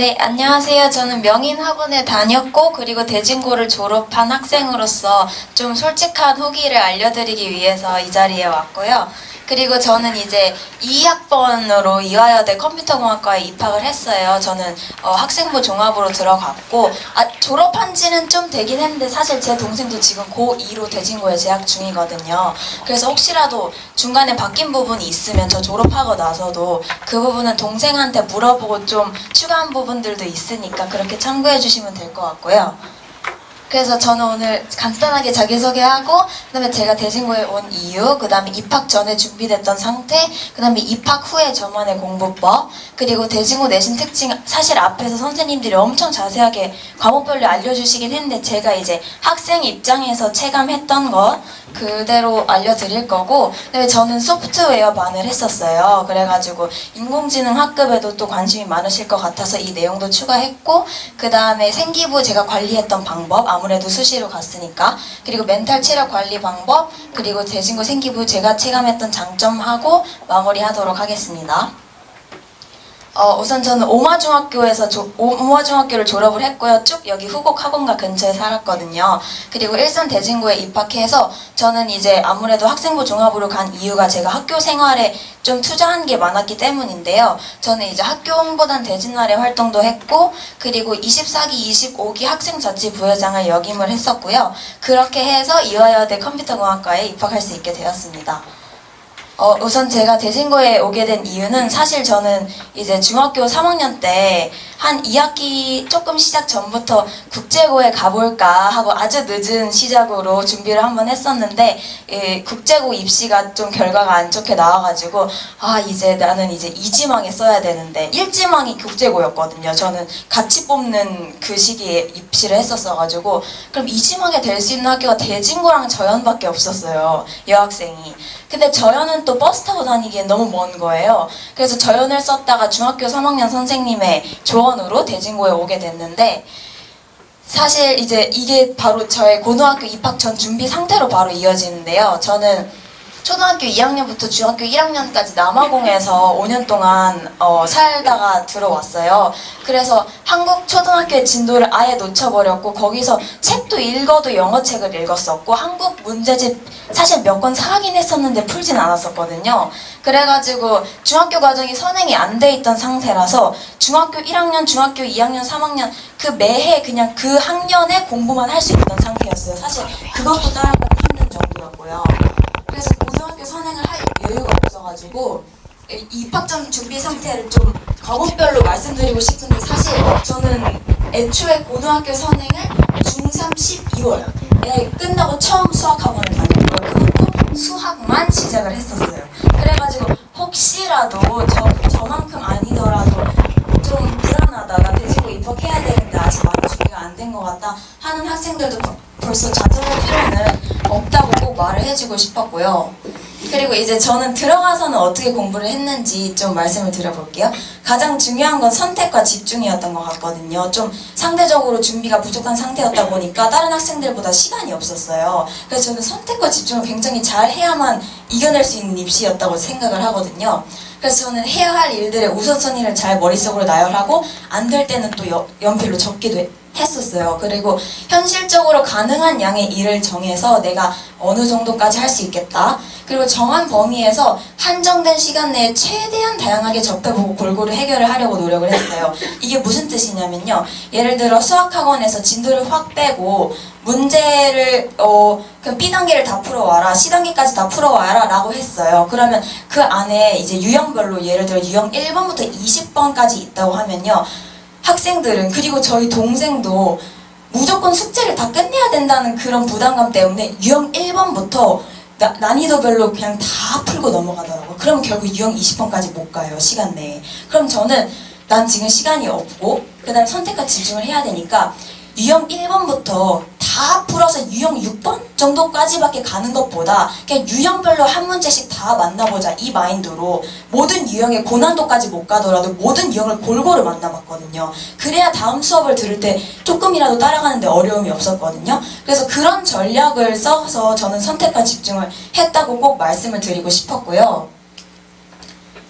네, 안녕하세요. 저는 명인학원에 다녔고 그리고 대진고를 졸업한 학생으로서 좀 솔직한 후기를 알려드리기 위해서 이 자리에 왔고요. 그리고 저는 이제 2학번으로 이화여대 컴퓨터공학과에 입학을 했어요. 저는 학생부 종합으로 들어갔고 졸업한 지는 좀 되긴 했는데 사실 제 동생도 지금 고2로 대진고에 재학 중이거든요. 그래서 혹시라도 중간에 바뀐 부분이 있으면 저 졸업하고 나서도 그 부분은 동생한테 물어보고 좀 추가한 부분들도 있으니까 그렇게 참고해 주시면 될 것 같고요. 그래서 저는 오늘 간단하게 자기소개하고 그다음에 제가 대진고에 온 이유, 그다음에 입학 전에 준비됐던 상태, 그다음에 입학 후에 저만의 공부법, 그리고 대진고 내신 특징, 사실 앞에서 선생님들이 엄청 자세하게 과목별로 알려주시긴 했는데 제가 이제 학생 입장에서 체감했던 것 그대로 알려드릴 거고, 그다음에 저는 소프트웨어반을 했었어요. 그래가지고 인공지능 학급에도 또 관심이 많으실 것 같아서 이 내용도 추가했고, 그다음에 생기부 제가 관리했던 방법, 아무래도 수시로 갔으니까, 그리고 멘탈 체력 관리 방법, 그리고 대진고 생기부 제가 체감했던 장점하고 마무리하도록 하겠습니다. 우선 저는 오마중학교를 졸업을 했고요. 쭉 여기 후곡 학원가 근처에 살았거든요. 그리고 일산 대진고에 입학해서 저는 이제 아무래도 학생부 종합으로 간 이유가 제가 학교 생활에 좀 투자한 게 많았기 때문인데요. 저는 이제 학교 홍보단 대진날의 활동도 했고, 그리고 24기, 25기 학생자치 부회장을 역임을 했었고요. 그렇게 해서 이화여대 컴퓨터공학과에 입학할 수 있게 되었습니다. 우선 제가 대진고에 오게 된 이유는 사실 저는 이제 중학교 3학년 때 한 2학기 조금 시작 전부터 국제고에 가볼까 하고 아주 늦은 시작으로 준비를 한번 했었는데 국제고 입시가 좀 결과가 안 좋게 나와가지고 이제 나는 이제 2지망에 써야 되는데 1지망이 국제고였거든요. 저는 같이 뽑는 그 시기에 입시를 했었어가지고 그럼 2지망에 될 수 있는 학교가 대진고랑 저연밖에 없었어요. 여학생이. 근데 저연은 또 버스 타고 다니기엔 너무 먼 거예요. 그래서 저연을 썼다가 중학교 3학년 선생님의 조언으로 대진고에 오게 됐는데 사실 이제 이게 바로 저의 고등학교 입학 전 준비 상태로 바로 이어지는데요. 저는 초등학교 2학년부터 중학교 1학년까지 남아공에서 5년 동안 살다가 들어왔어요. 그래서 한국 초등학교의 진도를 아예 놓쳐버렸고 거기서 책도 읽어도 영어책을 읽었었고 한국 문제집 사실 몇 권 사긴 했었는데 풀진 않았었거든요. 그래가지고 중학교 과정이 선행이 안 돼 있던 상태라서 중학교 1학년, 중학교 2학년, 3학년 그 매해 그냥 그 학년에 공부만 할 수 있던 상태였어요. 사실 그것도 따라가기 힘든 정도였고요. 그래서 고등학교 선행을 할 여유가 없어가지고 입학 전 준비 상태를 좀 과목별로 말씀드리고 싶은데 사실 저는 애초에 고등학교 선행을 중3 12월에 끝나고 처음 수학학원을 다녔고요. 그것도 수학만 시작을 했었어요. 그래가지고 혹시라도 저만큼 아니더라도 좀 불안하다, 나 대진고 입학해야 되는데 아직 많이 준비가 안 된 것 같다 하는 학생들도 벌써 좌절할 필요는 없다고 꼭 말을 해주고 싶었고요. 그리고 이제 저는 들어가서는 어떻게 공부를 했는지 좀 말씀을 드려볼게요. 가장 중요한 건 선택과 집중이었던 것 같거든요. 좀 상대적으로 준비가 부족한 상태였다 보니까 다른 학생들보다 시간이 없었어요. 그래서 저는 선택과 집중을 굉장히 잘 해야만 이겨낼 수 있는 입시였다고 생각을 하거든요. 그래서 저는 해야 할 일들의 우선순위를 잘 머릿속으로 나열하고 안 될 때는 또 연필로 적기도 했었어요. 그리고 현실적으로 가능한 양의 일을 정해서 내가 어느 정도까지 할 수 있겠다. 그리고 정한 범위에서 한정된 시간 내에 최대한 다양하게 접해보고 골고루 해결을 하려고 노력을 했어요. 이게 무슨 뜻이냐면요. 예를 들어 수학학원에서 진도를 확 빼고 문제를 그럼 B단계를 다 풀어와라, C단계까지 다 풀어와라 라고 했어요. 그러면 그 안에 이제 유형별로 예를 들어 유형 1번부터 20번까지 있다고 하면요. 학생들은 그리고 저희 동생도 무조건 숙제를 다 끝내야 된다는 그런 부담감 때문에 유형 1번부터 난이도별로 그냥 다 풀고 넘어가더라고요. 그러면 결국 유형 20번까지 못 가요. 시간 내에. 그럼 저는 난 지금 시간이 없고 그 다음에 선택과 집중을 해야 되니까 유형 1번부터 다 풀어서 유형 6번 정도까지밖에 가는 것보다 그냥 유형별로 한 문제씩 다 만나보자 이 마인드로 모든 유형의 고난도까지 못 가더라도 모든 유형을 골고루 만나봤거든요. 그래야 다음 수업을 들을 때 조금이라도 따라가는데 어려움이 없었거든요. 그래서 그런 전략을 써서 저는 선택과 집중을 했다고 꼭 말씀을 드리고 싶었고요.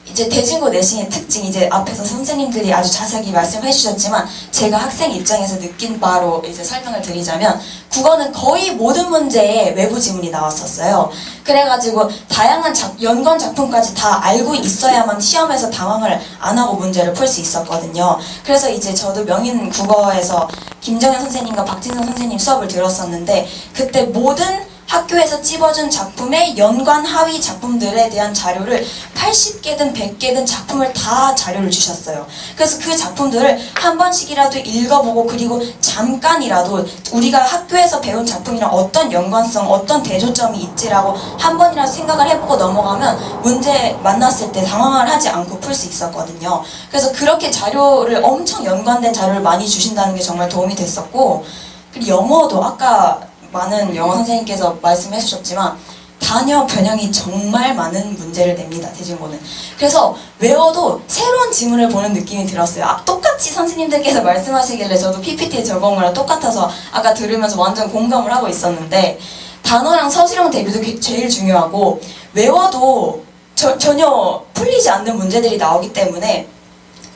이제 이제 대진고 내신의 특징, 이제 앞에서 선생님들이 아주 자세하게 말씀해 주셨지만 제가 학생 입장에서 느낀 바로 이제 설명을 드리자면, 국어는 거의 모든 문제에 외부 지문이 나왔었어요. 그래가지고 다양한 연관 작품까지 다 알고 있어야만 시험에서 당황을 안 하고 문제를 풀 수 있었거든요. 그래서 이제 저도 명인 국어에서 김정현 선생님과 박진선 선생님 수업을 들었었는데, 그때 모든 학교에서 찝어준 작품의 연관 하위 작품들에 대한 자료를 80개든 100개든 작품을 다 자료를 주셨어요. 그래서 그 작품들을 한 번씩이라도 읽어보고, 그리고 잠깐이라도 우리가 학교에서 배운 작품이랑 어떤 연관성, 어떤 대조점이 있지라고 한 번이라도 생각을 해보고 넘어가면 문제 만났을 때 당황을 하지 않고 풀 수 있었거든요. 그래서 그렇게 자료를, 엄청 연관된 자료를 많이 주신다는 게 정말 도움이 됐었고, 그리고 영어도 아까 많은 영어 선생님께서 말씀해 주셨지만 단어 변형이 정말 많은 문제를 냅니다, 대진고는. 그래서 외워도 새로운 지문을 보는 느낌이 들었어요. 똑같이 선생님들께서 말씀하시길래 저도 PPT에 적은 거랑 똑같아서 아까 들으면서 완전 공감을 하고 있었는데, 단어랑 서술형 대비도 제일 중요하고, 외워도 전혀 풀리지 않는 문제들이 나오기 때문에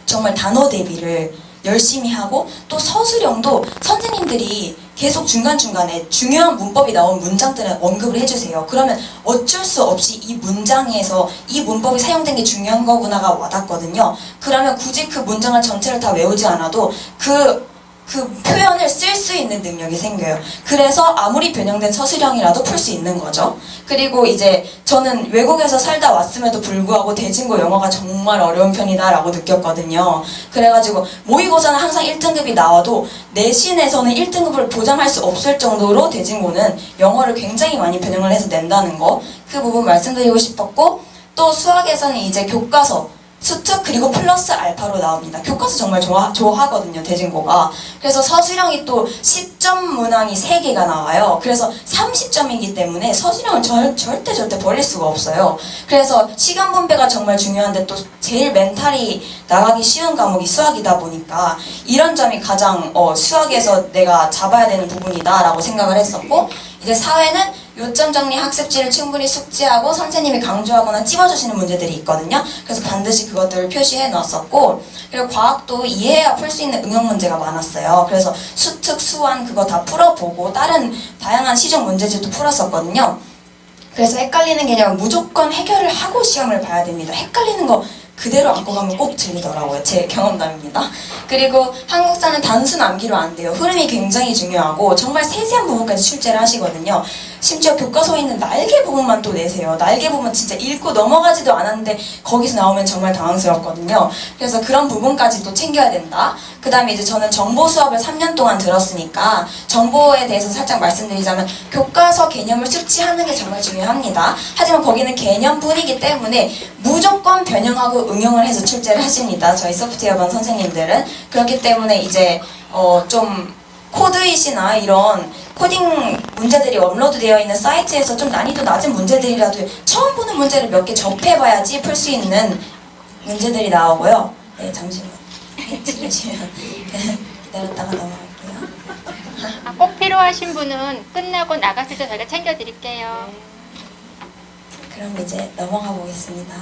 정말 단어 대비를 열심히 하고, 또 서술형도 선생님들이 계속 중간중간에 중요한 문법이 나온 문장들은 언급을 해주세요. 그러면 어쩔 수 없이 이 문장에서 이 문법이 사용된 게 중요한 거구나가 와닿거든요. 그러면 굳이 그 문장을 전체를 다 외우지 않아도 그 표현을 쓸 수 있는 능력이 생겨요. 그래서 아무리 변형된 서술형이라도 풀 수 있는 거죠. 그리고 이제 저는 외국에서 살다 왔음에도 불구하고 대진고 영어가 정말 어려운 편이다라고 느꼈거든요. 그래가지고 모의고사는 항상 1등급이 나와도 내신에서는 1등급을 보장할 수 없을 정도로 대진고는 영어를 굉장히 많이 변형을 해서 낸다는 거, 그 부분 말씀드리고 싶었고, 또 수학에서는 이제 교과서 수특 그리고 플러스 알파로 나옵니다. 교과서 정말 좋아하거든요, 대진고가. 그래서 서술형이 또 10점 문항이 3개가 나와요. 그래서 30점이기 때문에 서술형을 절대 버릴 수가 없어요. 그래서 시간 분배가 정말 중요한데, 또 제일 멘탈이 나가기 쉬운 과목이 수학이다 보니까 이런 점이 가장 수학에서 내가 잡아야 되는 부분이다 라고 생각을 했었고, 이제 사회는 요점 정리 학습지를 충분히 숙지하고 선생님이 강조하거나 찝어주시는 문제들이 있거든요. 그래서 반드시 그것들을 표시해 놨었고, 그리고 과학도 이해해야 풀 수 있는 응용 문제가 많았어요. 그래서 수특, 수완 그거 다 풀어보고 다른 다양한 시중 문제집도 풀었었거든요. 그래서 헷갈리는 개념은 무조건 해결을 하고 시험을 봐야 됩니다. 헷갈리는 거 그대로 안고 가면 꼭 들리더라고요. 제 경험담입니다. 그리고 한국사는 단순 암기로 안 돼요. 흐름이 굉장히 중요하고 정말 세세한 부분까지 출제를 하시거든요. 심지어 교과서에 있는 날개 부분만 또 내세요. 날개 부분 진짜 읽고 넘어가지도 않았는데 거기서 나오면 정말 당황스럽거든요. 그래서 그런 부분까지도 챙겨야 된다. 그 다음에 이제 저는 정보 수업을 3년 동안 들었으니까 정보에 대해서 살짝 말씀드리자면, 교과서 개념을 숙지하는 게 정말 중요합니다. 하지만 거기는 개념뿐이기 때문에 무조건 변형하고 응용을 해서 출제를 하십니다. 저희 소프트웨어반 선생님들은. 그렇기 때문에 이제 좀 코드잇이나 이런 코딩 문제들이 업로드되어 있는 사이트에서 좀 난이도 낮은 문제들이라도 처음 보는 문제를 몇 개 접해봐야지 풀 수 있는 문제들이 나오고요. 네, 잠시만. 찍으시면 기다렸다가 넘어갈게요. 꼭 필요하신 분은 끝나고 나갔을 때 저희가 챙겨드릴게요. 그럼 이제 넘어가 보겠습니다.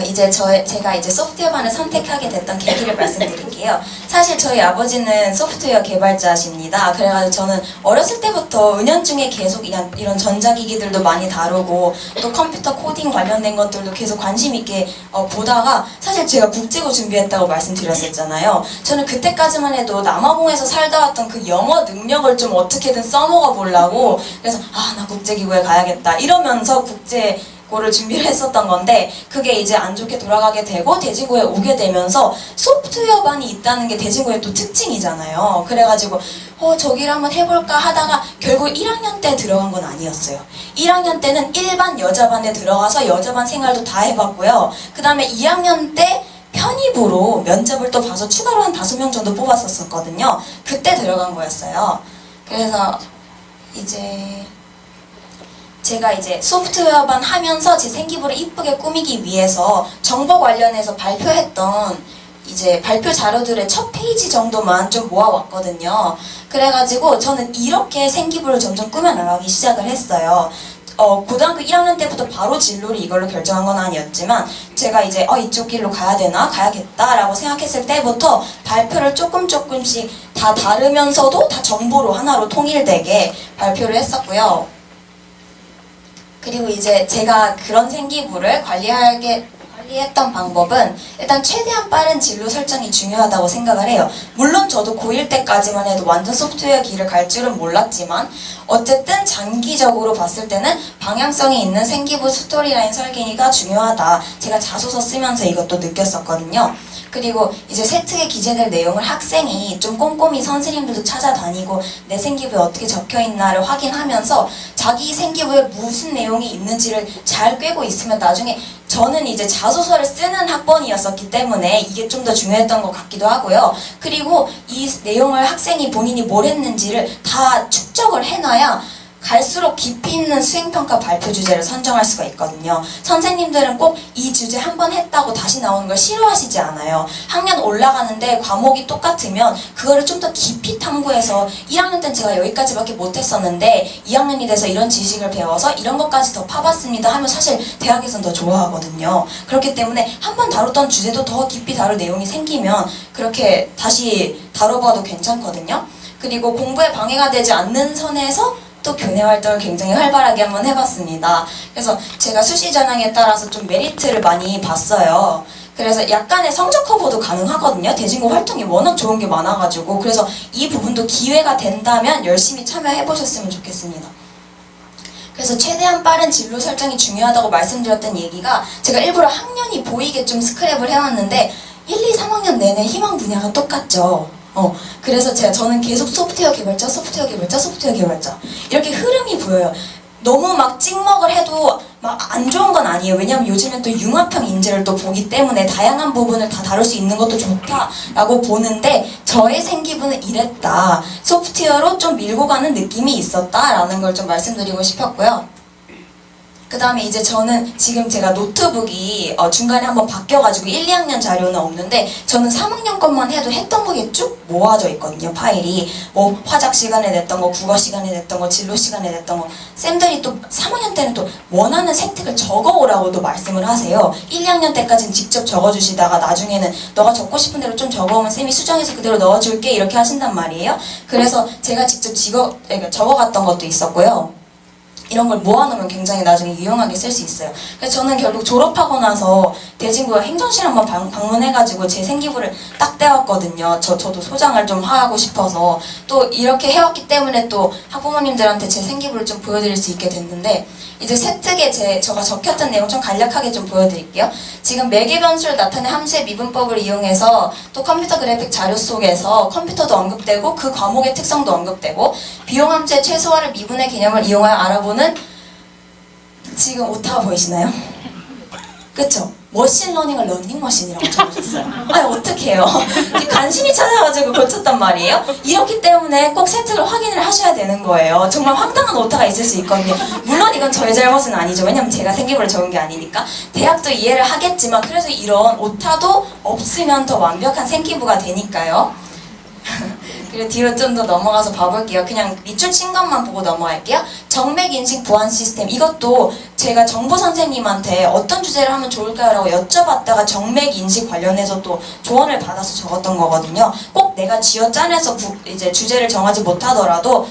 이제 제가 이제 소프트웨어반을 선택하게 됐던 계기를 말씀드릴게요. 사실 저희 아버지는 소프트웨어 개발자십니다. 그래가지고 저는 어렸을 때부터 은연중에 계속 이런 전자기기들도 많이 다루고, 또 컴퓨터 코딩 관련된 것들도 계속 관심 있게 보다가, 사실 제가 국제고 준비했다고 말씀드렸었잖아요. 저는 그때까지만 해도 남아공에서 살다 왔던 그 영어 능력을 좀 어떻게든 써먹어 보려고, 그래서 나 국제기구에 가야겠다 이러면서 국제고를 준비를 했었던 건데, 그게 이제 안 좋게 돌아가게 되고 대진고에 오게 되면서 소프트웨어반이 있다는 게 대진고의 또 특징이잖아요. 그래가지고 저기를 한번 해볼까 하다가 결국 1학년 때 들어간 건 아니었어요. 1학년 때는 일반 여자반에 들어가서 여자반 생활도 다 해봤고요. 그 다음에 2학년 때 편입으로 면접을 또 봐서 추가로 한 5명 정도 뽑았었거든요. 그때 들어간 거였어요. 그래서 이제 제가 이제 소프트웨어반 하면서 제 생기부를 이쁘게 꾸미기 위해서 정보 관련해서 발표했던 이제 발표 자료들의 첫 페이지 정도만 좀 모아왔거든요. 그래가지고 저는 이렇게 생기부를 점점 꾸며나가기 시작을 했어요. 고등학교 1학년 때부터 바로 진로를 이걸로 결정한 건 아니었지만 제가 이제 이쪽 길로 가야 되나 가야겠다라고 생각했을 때부터 발표를 조금씩 다 다르면서도 다 정보로 하나로 통일되게 발표를 했었고요. 그리고 이제 제가 그런 생기부를 관리했던 방법은 일단 최대한 빠른 진로 설정이 중요하다고 생각을 해요. 물론 저도 고1 때까지만 해도 완전 소프트웨어 길을 갈 줄은 몰랐지만 어쨌든 장기적으로 봤을 때는 방향성이 있는 생기부 스토리라인 설계가 중요하다. 제가 자소서 쓰면서 이것도 느꼈었거든요. 그리고 이제 세특에 기재될 내용을 학생이 좀 꼼꼼히 선생님들도 찾아다니고 내 생기부에 어떻게 적혀있나를 확인하면서 자기 생기부에 무슨 내용이 있는지를 잘 꿰고 있으면 나중에 저는 이제 자소서를 쓰는 학번이었었기 때문에 이게 좀 더 중요했던 것 같기도 하고요. 그리고 이 내용을 학생이 본인이 뭘 했는지를 다 축적을 해놔야 갈수록 깊이 있는 수행평가 발표 주제를 선정할 수가 있거든요. 선생님들은 꼭 이 주제 한 번 했다고 다시 나오는 걸 싫어하시지 않아요. 학년 올라가는데 과목이 똑같으면 그거를 좀 더 깊이 탐구해서 1학년 때는 제가 여기까지밖에 못했었는데 2학년이 돼서 이런 지식을 배워서 이런 것까지 더 파봤습니다 하면 사실 대학에서는 더 좋아하거든요. 그렇기 때문에 한 번 다뤘던 주제도 더 깊이 다룰 내용이 생기면 그렇게 다시 다뤄봐도 괜찮거든요. 그리고 공부에 방해가 되지 않는 선에서 또 교내 활동을 굉장히 활발하게 한번 해봤습니다. 그래서 제가 수시 전형에 따라서 좀 메리트를 많이 봤어요. 그래서 약간의 성적 커버도 가능하거든요. 대진고 활동이 워낙 좋은 게 많아가지고 그래서 이 부분도 기회가 된다면 열심히 참여해보셨으면 좋겠습니다. 그래서 최대한 빠른 진로 설정이 중요하다고 말씀드렸던 얘기가 제가 일부러 학년이 보이게 좀 스크랩을 해왔는데 1, 2, 3학년 내내 희망 분야가 똑같죠. 그래서 저는 계속 소프트웨어 개발자 이렇게 흐름이 보여요. 너무 막 찍먹을 해도 막 안 좋은 건 아니에요. 왜냐면 요즘엔 또 융합형 인재를 또 보기 때문에 다양한 부분을 다 다룰 수 있는 것도 좋다라고 보는데 저의 생기부는 이랬다. 소프트웨어로 좀 밀고 가는 느낌이 있었다라는 걸 좀 말씀드리고 싶었고요. 그 다음에 이제 저는 지금 제가 노트북이 중간에 한번 바뀌어가지고 1, 2학년 자료는 없는데 저는 3학년 것만 해도 했던 거에 쭉 모아져 있거든요. 파일이 뭐 화작 시간에 냈던 거, 국어 시간에 냈던 거, 진로 시간에 냈던 거. 쌤들이 또 3학년 때는 또 원하는 세특을 적어오라고도 말씀을 하세요. 1, 2학년 때까지는 직접 적어주시다가 나중에는 너가 적고 싶은 대로 좀 적어오면 쌤이 수정해서 그대로 넣어줄게 이렇게 하신단 말이에요. 그래서 제가 직접 적어갔던 것도 있었고요. 이런 걸 모아놓으면 굉장히 나중에 유용하게 쓸 수 있어요. 그래서 저는 결국 졸업하고 나서 대진고 행정실 한번 방문해가지고 제 생기부를 딱 떼왔거든요. 저도 소장을 좀 하고 싶어서 또 이렇게 해왔기 때문에 또 학부모님들한테 제 생기부를 좀 보여드릴 수 있게 됐는데 이제 세특에 제가 적혔던 내용 좀 간략하게 좀 보여드릴게요. 지금 매개 변수를 나타낸 함수의 미분법을 이용해서 또 컴퓨터 그래픽 자료 속에서 컴퓨터도 언급되고 그 과목의 특성도 언급되고 비용 함수의 최소화를 미분의 개념을 이용하여 알아보는 지금 오타가 보이시나요? 그쵸? 머신러닝을 런닝머신이라고 적으셨어요. 아니 어떡해요. 간신히 찾아가지고 고쳤단 말이에요. 이렇기 때문에 꼭 세특을 확인을 하셔야 되는 거예요. 정말 황당한 오타가 있을 수 있거든요. 물론 이건 저의 잘못은 아니죠. 왜냐면 제가 생기부를 적은 게 아니니까. 대학도 이해를 하겠지만 그래서 이런 오타도 없으면 더 완벽한 생기부가 되니까요. 그리고 뒤로 좀 더 넘어가서 봐볼게요. 그냥 밑줄 친 것만 보고 넘어갈게요. 정맥 인식 보안 시스템. 이것도 제가 정보 선생님한테 어떤 주제를 하면 좋을까요? 라고 여쭤봤다가 정맥 인식 관련해서 또 조언을 받아서 적었던 거거든요. 꼭 내가 쥐어짜내서 이제 주제를 정하지 못하더라도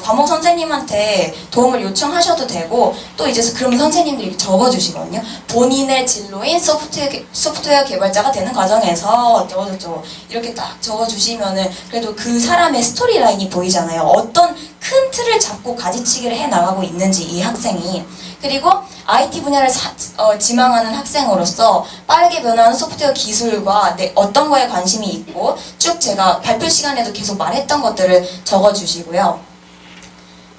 과목 선생님한테 도움을 요청하셔도 되고 또 이제 그러면 선생님들이 적어주시거든요. 본인의 진로인 소프트웨어 개발자가 되는 과정에서 어쩌고저쩌고 이렇게 딱 적어주시면은 그래도 그 사람의 스토리라인이 보이잖아요. 어떤 큰 틀을 잡고 가지치기를 해나가고 있는지 이 학생이. 그리고 IT 분야를 지망하는 학생으로서 빠르게 변화하는 소프트웨어 기술과 어떤 거에 관심이 있고 쭉 제가 발표 시간에도 계속 말했던 것들을 적어주시고요.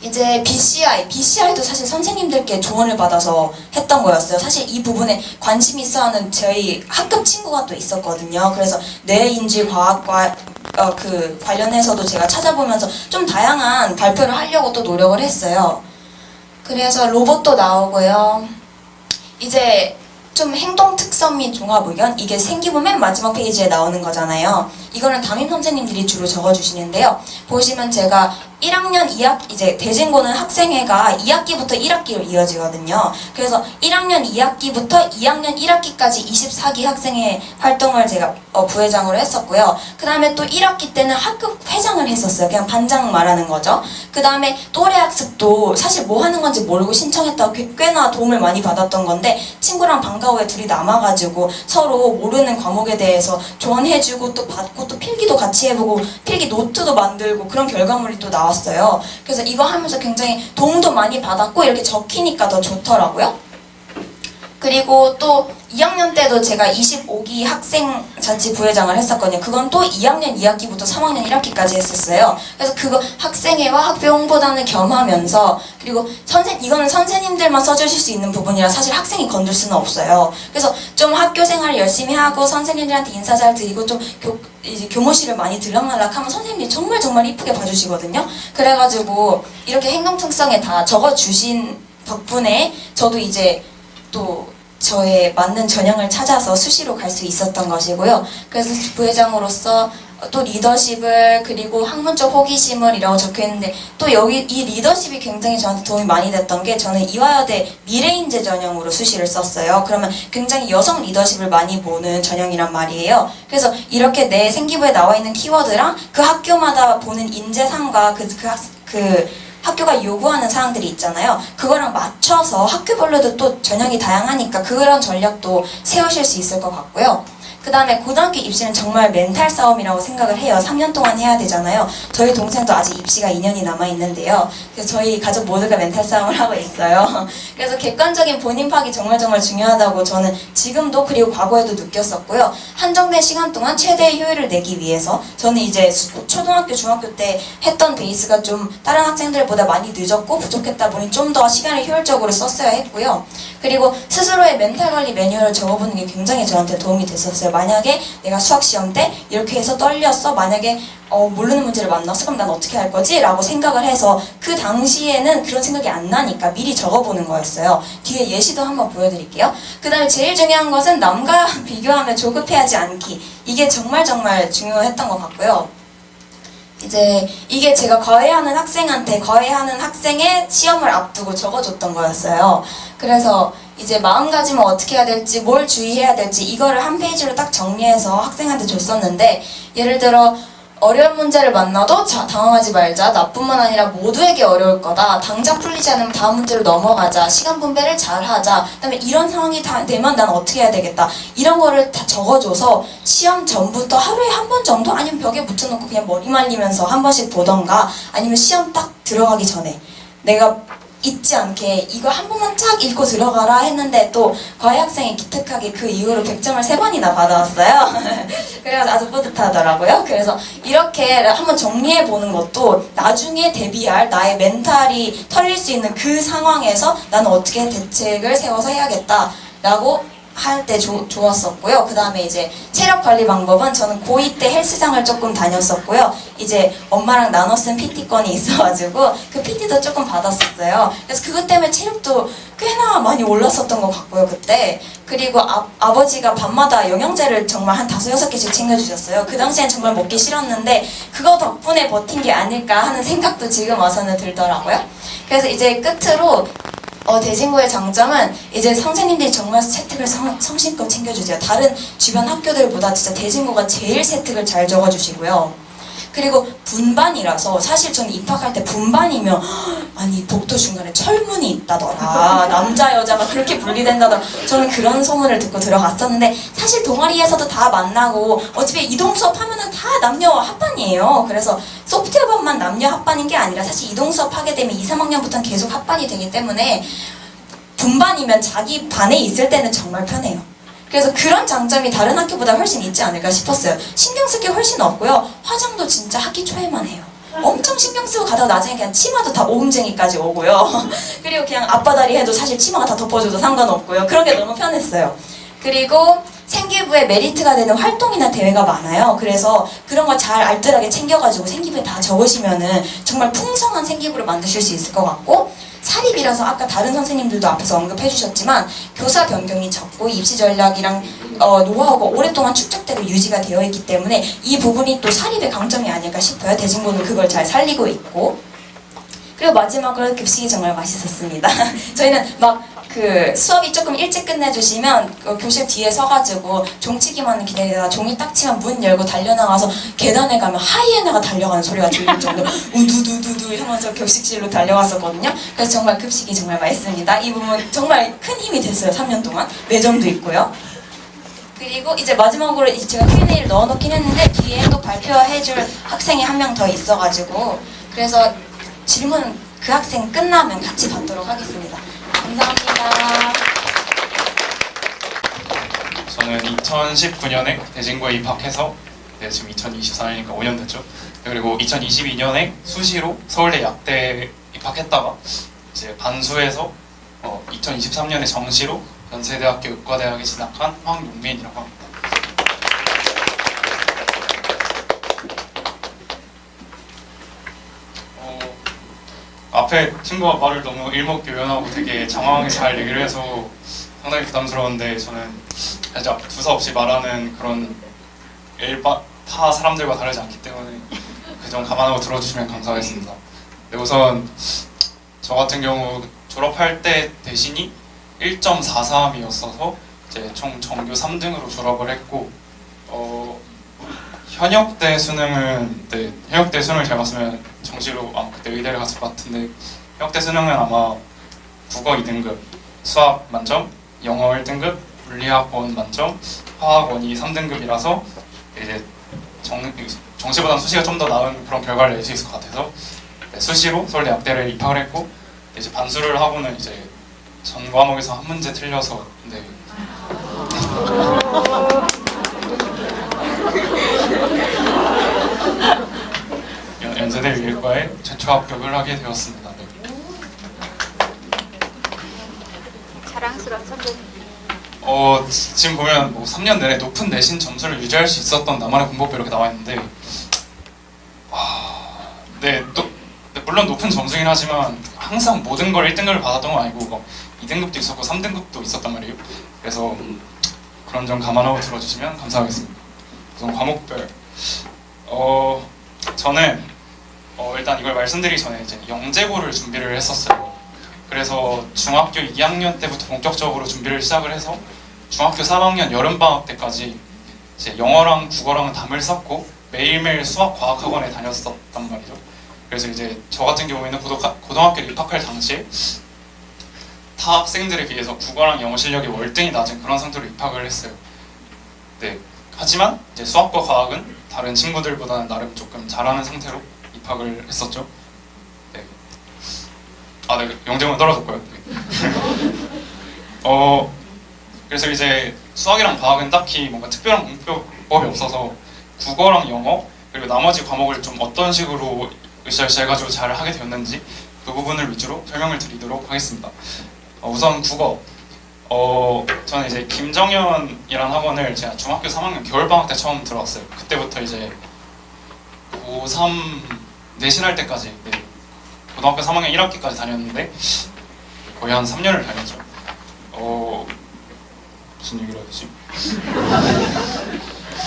이제 BCI도 사실 선생님들께 조언을 받아서 했던 거였어요. 사실 이 부분에 관심 있어 하는 저희 학급 친구가 또 있었거든요. 그래서 뇌인지 과학과 그 관련해서도 제가 찾아보면서 좀 다양한 발표를 하려고 또 노력을 했어요. 그래서 로봇도 나오고요. 이제 좀 행동 특성 및 종합 의견, 이게 생기부 맨 마지막 페이지에 나오는 거잖아요. 이거는 담임 선생님들이 주로 적어주시는데요. 보시면 제가 1학년 2학기, 이제 대진고는 학생회가 2학기부터 1학기로 이어지거든요. 그래서 1학년 2학기부터 2학년 1학기까지 24기 학생회 활동을 제가 부회장으로 했었고요. 그 다음에 또 1학기 때는 학급 회장을 했었어요. 그냥 반장 말하는 거죠. 그 다음에 또래 학습도 사실 뭐 하는 건지 모르고 신청했다가 꽤나 도움을 많이 받았던 건데, 친구랑 방과 후에 둘이 남아가지고 서로 모르는 과목에 대해서 조언해주고 또 받고 또 필기도 같이 해보고 필기 노트도 만들고 그런 결과물이 또 나왔어요. 그래서 이거 하면서 굉장히 도움도 많이 받았고 이렇게 적히니까 더 좋더라고요. 그리고 또 2학년 때도 제가 25기 학생자치 부회장을 했었거든요. 그건 또 2학년 2학기부터 3학년 1학기까지 했었어요. 그래서 그거 학생회와 학교 홍보단을 겸하면서, 그리고 이거는 선생님들만 써주실 수 있는 부분이라 사실 학생이 건들 수는 없어요. 그래서 좀 학교 생활을 열심히 하고 선생님들한테 인사 잘 드리고 좀 이제 교무실을 많이 들락날락 하면 선생님들이 정말 이쁘게 봐주시거든요. 그래가지고 이렇게 행동특성에 다 적어주신 덕분에 저도 이제 또 저의 맞는 전형을 찾아서 수시로 갈 수 있었던 것이고요. 그래서 부회장으로서 또 리더십을, 그리고 학문적 호기심을 이라고 적혀있는데, 또 여기 이 리더십이 굉장히 저한테 도움이 많이 됐던 게, 저는 이화여대 미래인재 전형으로 수시를 썼어요. 그러면 굉장히 여성 리더십을 많이 보는 전형이란 말이에요. 그래서 이렇게 내 생기부에 나와 있는 키워드랑 그 학교마다 보는 인재상과 학교가 요구하는 사항들이 있잖아요. 그거랑 맞춰서 학교별로도 또 전형이 다양하니까 그런 전략도 세우실 수 있을 것 같고요. 그 다음에 고등학교 입시는 정말 멘탈 싸움이라고 생각을 해요. 3년 동안 해야 되잖아요. 저희 동생도 아직 입시가 2년이 남아있는데요. 그래서 저희 가족 모두가 멘탈 싸움을 하고 있어요. 그래서 객관적인 본인 파악이 정말 중요하다고 저는 지금도 그리고 과거에도 느꼈었고요. 한정된 시간 동안 최대의 효율을 내기 위해서 저는 이제 초등학교, 중학교 때 했던 베이스가 좀 다른 학생들보다 많이 늦었고 부족했다 보니 좀 더 시간을 효율적으로 썼어야 했고요. 그리고 스스로의 멘탈 관리 매뉴얼을 적어보는 게 굉장히 저한테 도움이 됐었어요. 만약에 내가 수학 시험 때 이렇게 해서 떨렸어. 만약에 모르는 문제를 만났어. 그럼 난 어떻게 할 거지? 라고 생각을 해서 그 당시에는 그런 생각이 안 나니까 미리 적어보는 거였어요. 뒤에 예시도 한번 보여드릴게요. 그 다음에 제일 중요한 것은 남과 비교하며 조급해하지 않기. 이게 정말 중요했던 것 같고요. 이제 이게 제가 과외하는 학생의 시험을 앞두고 적어줬던 거였어요. 그래서 이제 마음가짐을 어떻게 해야 될지, 뭘 주의해야 될지 이거를 한 페이지로 딱 정리해서 학생한테 줬었는데, 예를 들어 어려운 문제를 만나도 당황하지 말자. 나뿐만 아니라 모두에게 어려울 거다. 당장 풀리지 않으면 다음 문제로 넘어가자. 시간 분배를 잘 하자. 그다음에 이런 상황이 다 되면 난 어떻게 해야 되겠다. 이런 거를 다 적어줘서 시험 전부터 하루에 한 번 정도, 아니면 벽에 묻혀놓고 그냥 머리 말리면서 한 번씩 보던가, 아니면 시험 딱 들어가기 전에 내가 잊지 않게 이거 한 번만 쫙 읽고 들어가라 했는데, 또 과외 학생이 기특하게 그 이후로 100점을 3번이나 받아왔어요. 그래서 아주 뿌듯하더라고요. 그래서 이렇게 한번 정리해보는 것도 나중에 대비할 나의 멘탈이 털릴 수 있는 그 상황에서 나는 어떻게 대책을 세워서 해야겠다라고 할 때 좋았었고요. 그 다음에 이제 체력 관리 방법은, 저는 고2 때 헬스장을 조금 다녔었고요. 이제 엄마랑 나눠 쓴 PT권이 있어가지고 그 PT도 조금 받았었어요. 그래서 그것 때문에 체력도 꽤나 많이 올랐었던 것 같고요, 그때. 그리고 아버지가 밤마다 영양제를 정말 한 5-6개씩 챙겨주셨어요. 그 당시엔 정말 먹기 싫었는데 그거 덕분에 버틴 게 아닐까 하는 생각도 지금 와서는 들더라고요. 그래서 이제 끝으로 대진고의 장점은, 이제 선생님들이 정말 세특을 성심껏 챙겨주세요. 다른 주변 학교들보다 진짜 대진고가 제일 세특을 잘 적어주시고요. 그리고 분반이라서, 사실 저는 입학할 때 분반이면 아니 복도 중간에 철문이 있다더라, 남자 여자가 그렇게 분리된다더라, 저는 그런 소문을 듣고 들어갔었는데, 사실 동아리에서도 다 만나고 어차피 이동 수업 하면은 다 남녀 합반이에요. 그래서 소프트웨어반만 남녀 합반인 게 아니라 사실 이동 수업 하게 되면 2, 3학년부터는 계속 합반이 되기 때문에 분반이면 자기 반에 있을 때는 정말 편해요. 그래서 그런 장점이 다른 학교보다 훨씬 있지 않을까 싶었어요. 신경 쓸 게 훨씬 없고요. 화장도 진짜 학기 초에만 해요. 엄청 신경 쓰고 가다가 나중에 그냥 치마도 다 오금쟁이까지 오고요. 그리고 그냥 앞바다리 해도 사실 치마가 다 덮어줘도 상관없고요. 그런 게 너무 편했어요. 그리고 생기부에 메리트가 되는 활동이나 대회가 많아요. 그래서 그런 거 잘 알뜰하게 챙겨가지고 생기부에 다 적으시면은 정말 풍성한 생기부를 만드실 수 있을 것 같고, 사립이라서 아까 다른 선생님들도 앞에서 언급해 주셨지만 교사 변경이 적고 입시 전략이랑 노하우가 오랫동안 축적되고 유지가 되어 있기 때문에 이 부분이 또 사립의 강점이 아닐까 싶어요. 대진고는 그걸 잘 살리고 있고. 그리고 마지막으로 급식이 정말 맛있었습니다. 저희는 막 그 수업이 조금 일찍 끝내주시면 교실 뒤에 서가지고 종치기만을 기다리다가 종이 딱 치면 문 열고 달려나가서 계단에 가면 하이에나가 달려가는 소리가 들릴 정도로 우두두두두 하면서 교식실로 달려갔었거든요. 그래서 정말 급식이 정말 맛있습니다. 이 부분 정말 큰 힘이 됐어요. 3년 동안. 매점도 있고요. 그리고 이제 마지막으로 이제 제가 Q&A를 넣어놓긴 했는데 뒤에 또 발표해줄 학생이 한 명 더 있어가지고 그래서 질문 그 학생 끝나면 같이 받도록 하겠습니다. 감사합니다. 저는 2019년에 대진고에 입학해서 지금 2024년이니까 5년 됐죠. 그리고 2022년에 수시로 서울대 약대에 입학했다가 이제 반수해서 2023년에 정시로 연세대학교 의과대학에 진학한 황용민이라고 합니다. 앞에 친구가 말을 너무 일목요연하고 되게 장황하게 잘 얘기를 해서 상당히 부담스러운데 저는 살짝 두서없이 말하는 그런 타 사람들과 다르지 않기 때문에 그 점 감안하고 들어주시면 감사하겠습니다. 네, 우선 저 같은 경우 졸업할 때 대신이 1.43이었어서 이제 총 전교 3등으로 졸업을 했고 현역대 수능은 현역대 수능을 잘 봤으면 정시로 그때 의대를 갔을 것 같은데 현역대 수능은 아마 국어 2등급, 수학 만점, 영어 1등급, 물리학원 만점, 화학원이 3등급이라서 이제 정시보다는 수시가 좀 더 나은 그런 결과를 낼 수 있을 것 같아서 수시로 서울대 약대를 입학을 했고 이제 반수를 하고는 이제 전 과목에서 한 문제 틀려서 연세대 의과에 최초 합격을 하게 되었습니다. 네. 자랑스러운 선배님. 지금 보면 3년 내내 높은 내신 점수를 유지할 수 있었던 나만의 공부법 이렇게 나와 있는데 물론 높은 점수긴 하지만 항상 모든 걸 1등급을 받았던 건 아니고 2등급도 있었고 3등급도 있었단 말이에요. 그래서 그런 점 감안하고 들어주시면 감사하겠습니다. 우선 과목별 저는 일단 이걸 말씀드리기 전에 이제 영재고를 준비를 했었어요. 그래서 중학교 2학년 때부터 본격적으로 준비를 시작을 해서 중학교 3학년 여름방학 때까지 이제 영어랑 국어랑은 담을 쌓고 매일매일 수학 과학학원에 다녔었단 말이죠. 그래서 이제 저 같은 경우에는 고등학교에 입학할 당시에 타 학생들에 비해서 국어랑 영어 실력이 월등히 낮은 그런 상태로 입학을 했어요. 네. 하지만 이제 수학과 과학은 다른 친구들보다는 나름 조금 잘하는 상태로 입학을 했었죠. 네. 네. 영재고는 떨어졌고요. 네. 그래서 이제 수학이랑 과학은 딱히 뭔가 특별한 공부법이 없어서 국어랑 영어 그리고 나머지 과목을 좀 어떤 식으로 으쌰으쌰 해가지고 잘 하게 되었는지 그 부분을 위주로 설명을 드리도록 하겠습니다. 우선 국어. 저는 이제 김정현이라는 학원을 제가 중학교 3학년 겨울방학 때 처음 들어왔어요. 그때부터 이제 고3 내신할 때까지 고등학교 3학년 1학기까지 다녔는데 거의 한 3년을 다녔죠. 무슨 얘기를 해야 되지?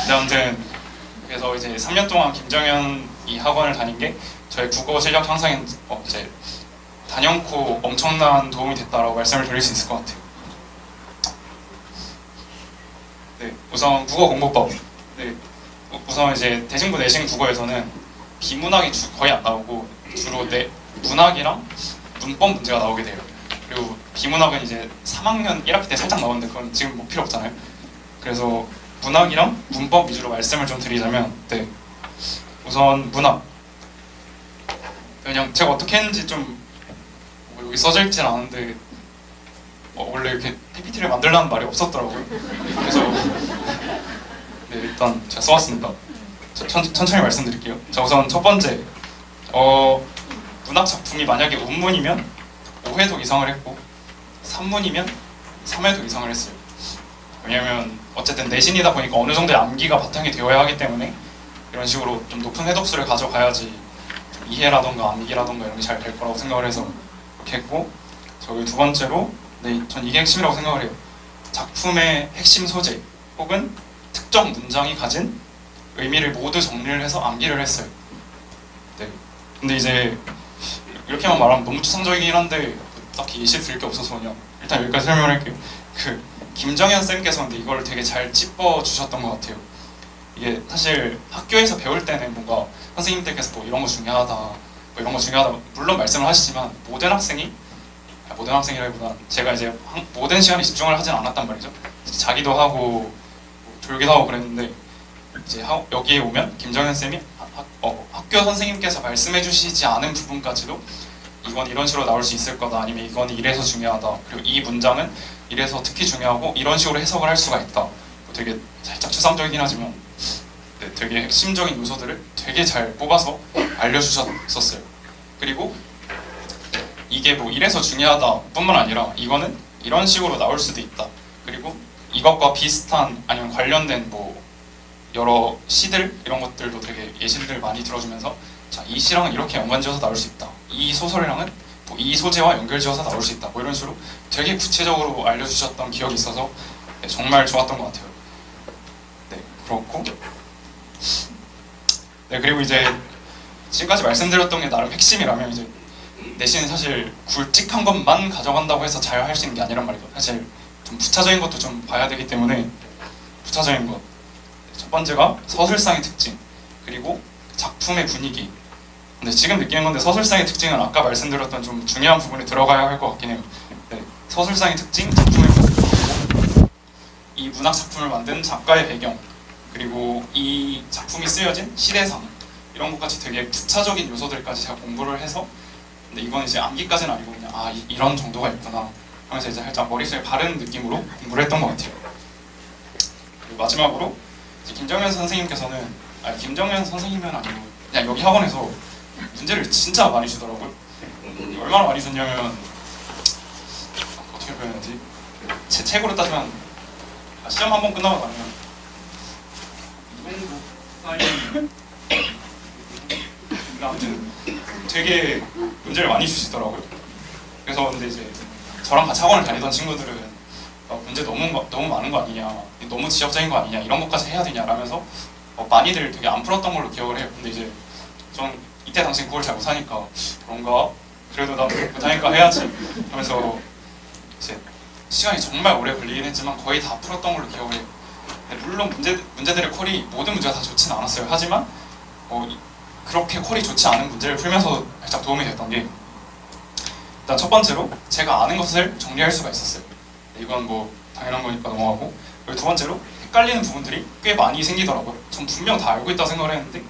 근데 아무튼 그래서 이제 3년 동안 김정현 이 학원을 다닌 게 저의 국어 실력 향상에 이제 단연코 엄청난 도움이 됐다라고 말씀을 드릴 수 있을 것 같아요. 네, 우선 국어 공부법. 네, 우선 이제 대진고 내신 국어에서는 비문학이 거의 안 나오고 주로 문학이랑 문법 문제가 나오게 돼요. 그리고 비문학은 이제 3학년 1학기 때 살짝 나오는데 그건 지금 뭐 필요 없잖아요. 그래서 문학이랑 문법 위주로 말씀을 좀 드리자면 우선 문학. 그냥 제가 어떻게 했는지 좀 여기 써져 있진 않은데 원래 이렇게 PPT를 만들라는 말이 없었더라고요. 그래서 일단 제가 써왔습니다. 천천히 말씀드릴게요. 자, 우선 첫 번째 문학 작품이 만약에 운문이면 5회독 이상을 했고 3문이면 3회독 이상을 했어요. 왜냐면 어쨌든 내신이다 보니까 어느 정도의 암기가 바탕이 되어야 하기 때문에 이런 식으로 좀 높은 회독수를 가져가야지 이해라던가 암기라던가 이런 게 잘 될 거라고 생각을 해서 이렇게 했고 저희 두 번째로 전 이게 핵심이라고 생각을 해요. 작품의 핵심 소재 혹은 특정 문장이 가진 의미를 모두 정리를 해서 암기를 했어요. 네. 근데 이제 이렇게만 말하면 너무 추상적이긴 한데 딱히 예시 드릴 게 없어서 그냥 일단 여기까지 설명할게요. 그 김정현 쌤께서 근데 이걸 되게 잘 짚어 주셨던 것 같아요. 이게 사실 학교에서 배울 때는 뭔가 선생님들께서 뭐 이런 거 중요하다, 뭐 이런 거 중요하다 물론 말씀을 하시지만 모든 학생이라기보다는 제가 이제 모든 시간에 집중을 하진 않았단 말이죠. 자기도 하고 뭐 졸기도 하고 그랬는데 이제 여기에 오면 김정현 쌤이 학교 선생님께서 말씀해 주시지 않은 부분까지도 이건 이런 식으로 나올 수 있을 거다, 아니면 이건 이래서 중요하다, 그리고 이 문장은 이래서 특히 중요하고 이런 식으로 해석을 할 수가 있다. 되게 살짝 추상적이긴 하지만 네, 되게 핵심적인 요소들을 되게 잘 뽑아서 알려주셨었어요. 그리고 이게 뭐 이래서 중요하다 뿐만 아니라 이거는 이런 식으로 나올 수도 있다. 그리고 이것과 비슷한 아니면 관련된 뭐 여러 시들 이런 것들도 되게 예시들 많이 들어주면서 자, 이 시랑은 이렇게 연관지어서 나올 수 있다. 이 소설이랑은 뭐 이 소재와 연결지어서 나올 수 있다. 뭐 이런 식으로 되게 구체적으로 알려주셨던 기억이 있어서 네, 정말 좋았던 것 같아요. 네, 그렇고 네, 그리고 이제 지금까지 말씀드렸던 게 나름 핵심이라면 이제 내신은 사실 굵직한 것만 가져간다고 해서 잘 할 수 있는 게 아니란 말이죠. 사실 좀 부차적인 것도 좀 봐야 되기 때문에 부차적인 것 첫 번째가 서술상의 특징, 그리고 작품의 분위기. 근데 지금 느끼는 건데 서술상의 특징은 아까 말씀드렸던 좀 중요한 부분에 들어가야 할 것 같긴 해요. 네, 서술상의 특징, 작품의 분위기, 이 문학 작품을 만든 작가의 배경, 그리고 이 작품이 쓰여진 시대상, 이런 것까지 되게 부차적인 요소들까지 제가 공부를 해서, 근데 이건 이제 암기까지는 아니고 그냥 이런 정도가 있구나 하면서 이제 살짝 머릿속에 바른 느낌으로 공부를 했던 것 같아요. 그리고 마지막으로 이제 김정현 선생님께서는 김정현 선생님은 아니고 그냥 여기 학원에서 문제를 진짜 많이 주더라고요. 얼마나 많이 줬냐면 어떻게 표현해야지? 책으로 따지면 시험 한 번 끝나고 나면 이공부 사이 아무튼 되게 문제를 많이 주시더라고요. 그래서 근데 이제 저랑 같이 학원을 다니던 친구들은 문제 너무 많은 거 아니냐, 너무 지역적인 거 아니냐, 이런 것까지 해야 되냐 라면서 많이들 되게 안 풀었던 걸로 기억을 해요. 근데 이제 전 이때 당시 그걸 잘 못하니까 그런가? 그래도 나 못하니까 해야지 하면서 이제 시간이 정말 오래 걸리긴 했지만 거의 다 풀었던 걸로 기억을 해요. 물론 문제들의 퀄이 모든 문제가 다 좋지는 않았어요. 하지만 그렇게 퀄이 좋지 않은 문제를 풀면서 살짝 도움이 됐던 게 일단 첫 번째로 제가 아는 것을 정리할 수가 있었어요. 이건 뭐 당연한 거니까 넘어가고, 그리고 두 번째로 헷갈리는 부분들이 꽤 많이 생기더라고요. 전 분명 다 알고 있다고 생각을 했는데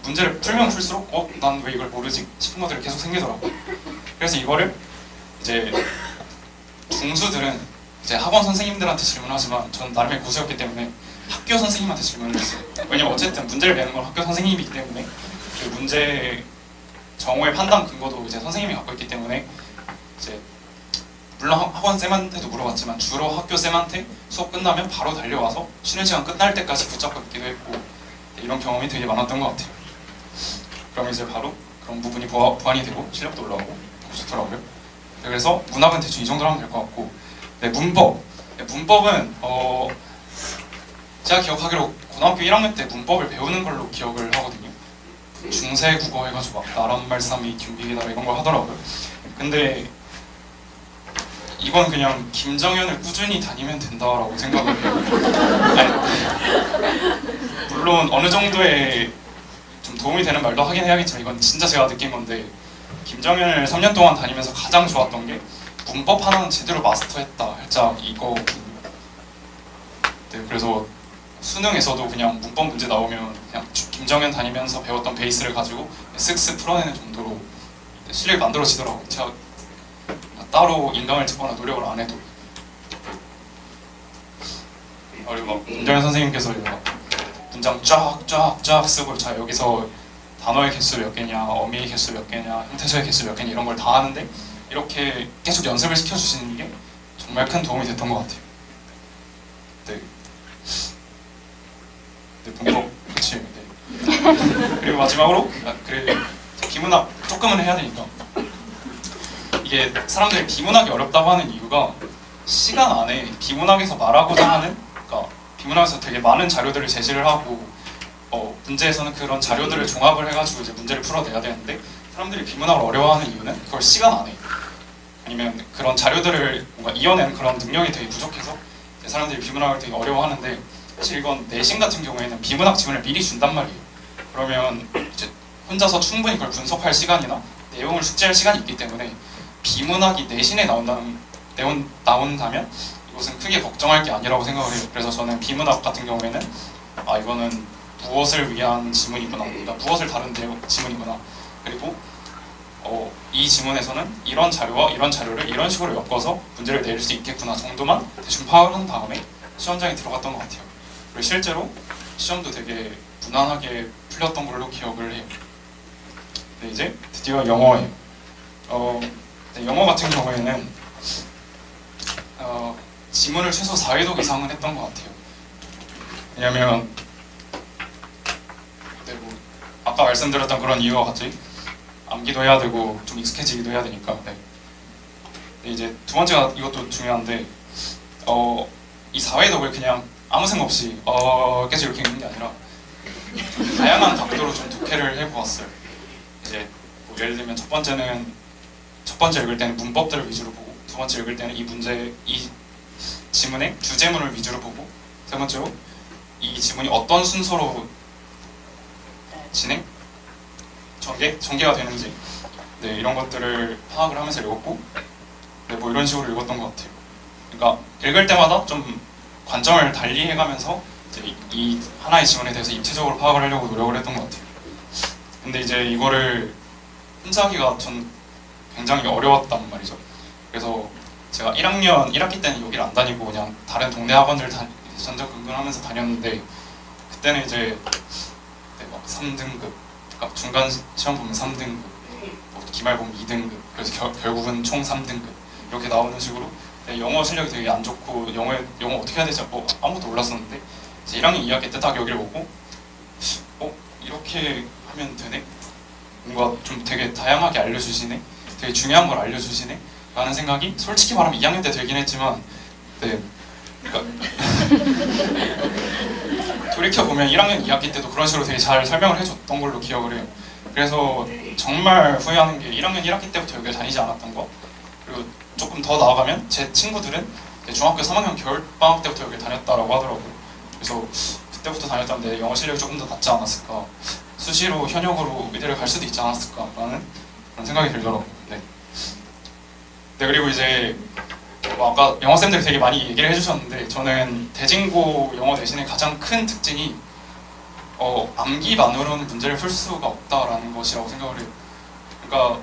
문제를 풀면 풀수록 난 왜 이걸 모르지 싶은 것들이 계속 생기더라고요. 그래서 이거를 이제 중수들은 이제 학원 선생님들한테 질문하지만 저는 나름의 고수였기 때문에 학교 선생님한테 질문을 했어요. 왜냐면 어쨌든 문제를 내는 건 학교 선생님이기 때문에 그 문제 정오의 판단 근거도 이제 선생님이 갖고 있기 때문에 이제 물론 학원 쌤한테도 물어봤지만 주로 학교 쌤한테 수업 끝나면 바로 달려와서 쉬는 시간 끝날 때까지 붙잡고 있기도 했고 이런 경험이 되게 많았던 것 같아요. 그럼 이제 바로 그런 부분이 보완이 되고 실력도 올라오고 좋더라고요. 그래서 문학은 대충 이 정도로 하면 될 것 같고, 네, 문법. 네, 문법은 제가 기억하기로 고등학교 1학년 때 문법을 배우는 걸로 기억을 하거든요. 중세 국어 해가지고 막 나란 말싸미, 균비기다 이런 걸 하더라고요. 근데 이건 그냥 김정현을 꾸준히 다니면 된다라고 생각을 해요. 물론 어느 정도의 좀 도움이 되는 말도 하긴 해야겠지만 이건 진짜 제가 느낀 건데 김정현을 3년 동안 다니면서 가장 좋았던 게 문법 하나는 제대로 마스터했다 살짝 이거거든요. 네, 그래서 수능에서도 그냥 문법 문제 나오면 그냥 김정현 다니면서 배웠던 베이스를 가지고 쓱쓱 풀어내는 정도로 실력이 만들어지더라고요. 제가 따로 인강을 듣거나 노력을 안 해도. 그리고 막 김정현 선생님께서 막 문장 쫙쫙쫙 쓰고 자 여기서 단어의 개수 몇 개냐, 어미의 개수 몇 개냐, 형태소의 개수 몇 개냐 이런 걸 다 하는데 이렇게 계속 연습을 시켜주시는 게 정말 큰 도움이 됐던 것 같아요. 네. 네, 문법 그치. 네. 그리고 마지막으로 그래 비문학 조금은 해야 되니까. 이게 사람들이 비문학이 어렵다고 하는 이유가 시간 안에 비문학에서 말하고자 하는, 그러니까 비문학에서 되게 많은 자료들을 제시를 하고 문제에서는 그런 자료들을 종합을 해가지고 이제 문제를 풀어내야 되는데 사람들이 비문학을 어려워하는 이유는 그걸 시간 안에 아니면 그런 자료들을 뭔가 이어내는 그런 능력이 되게 부족해서 이제 사람들이 비문학을 되게 어려워하는데 사실 이건 내신 같은 경우에는 비문학 지문을 미리 준단 말이에요. 그러면 이제 혼자서 충분히 그걸 분석할 시간이나 내용을 숙지할 시간이 있기 때문에 비문학이 내신에 나온다면 이것은 크게 걱정할 게 아니라고 생각을 해요. 그래서 저는 비문학 같은 경우에는 이거는 무엇을 위한 지문이구나, 그러니까 무엇을 다룬 지문이구나, 그리고 이 지문에서는 이런 자료와 이런 자료를 이런 식으로 엮어서 문제를 내릴 수 있겠구나 정도만 대충 파악을 한 다음에 시험장에 들어갔던 것 같아요. 그리고 실제로 시험도 되게 무난하게 풀렸던 걸로 기억을 해요. 네, 이제 드디어 영어예요. 네, 영어 같은 경우에는 지문을 최소 4회독 이상은 했던 것 같아요. 왜냐면 네, 뭐 아까 말씀드렸던 그런 이유와 같이 암기도 해야 되고 좀 익숙해지기도 해야 되니까. 네. 네, 이제 두 번째가 이것도 중요한데 이 4회독을 그냥 아무 생각 없이 계속 이렇게 읽는 게 아니라 좀 다양한 각도로 좀 독해를 해보았어요. 이제 뭐 예를 들면 첫 번째 읽을 때는 문법들을 위주로 보고, 두 번째 읽을 때는 이 지문의 주제문을 위주로 보고, 세 번째로 이 지문이 어떤 순서로 전개가 되는지, 네, 이런 것들을 파악을 하면서 읽었고, 네, 뭐 이런 식으로 읽었던 것 같아요. 그러니까 읽을 때마다 좀 관점을 달리 해가면서 이제 이 하나의 지문에 대해서 입체적으로 파악을 하려고 노력을 했던 것 같아요. 근데 이제 이거를 혼자 하기가 전 굉장히 어려웠단 말이죠. 그래서 제가 1학년 1학기 때는 여기를 안 다니고 그냥 다른 동네 학원들 전전긍긍하면서 다녔는데, 그때는 이제 네, 막 3등급, 그러니까 중간 시험 보면 3등급, 뭐 기말 보면 2등급, 그래서 결국은 총 3등급 이렇게 나오는 식으로 네, 영어 실력이 되게 안 좋고 영어 어떻게 해야 되지? 뭐 아무것도 몰랐었는데 이제 1학년 2학기 때 딱 여기를 오고 이렇게 하면 되네? 뭔가 좀 되게 다양하게 알려주시네? 되게 중요한 걸 알려주시네? 라는 생각이 솔직히 말하면 2학년 때 들긴 했지만, 네, 그러니까 돌이켜보면 1학년 2학기 때도 그런 식으로 되게 잘 설명을 해줬던 걸로 기억을 해요. 그래서 정말 후회하는 게 1학년 1학기 때부터 여기를 다니지 않았던 거. 그리고 조금 더 나아가면 제 친구들은 중학교 3학년 겨울방학 때부터 여기를 다녔다라고 하더라고요. 그래서 그때부터 다녔다면 내 영어 실력이 조금 더 낫지 않았을까, 수시로 현역으로 의대를 갈 수도 있지 않았을까라는 그런 생각이 들더라고요. 네. 네, 그리고 이제 뭐 아까 영어쌤들이 되게 많이 얘기를 해주셨는데, 저는 대진고 영어 내신의 가장 큰 특징이 암기만으로는 문제를 풀 수가 없다라는 것이라고 생각을 해요. 그러니까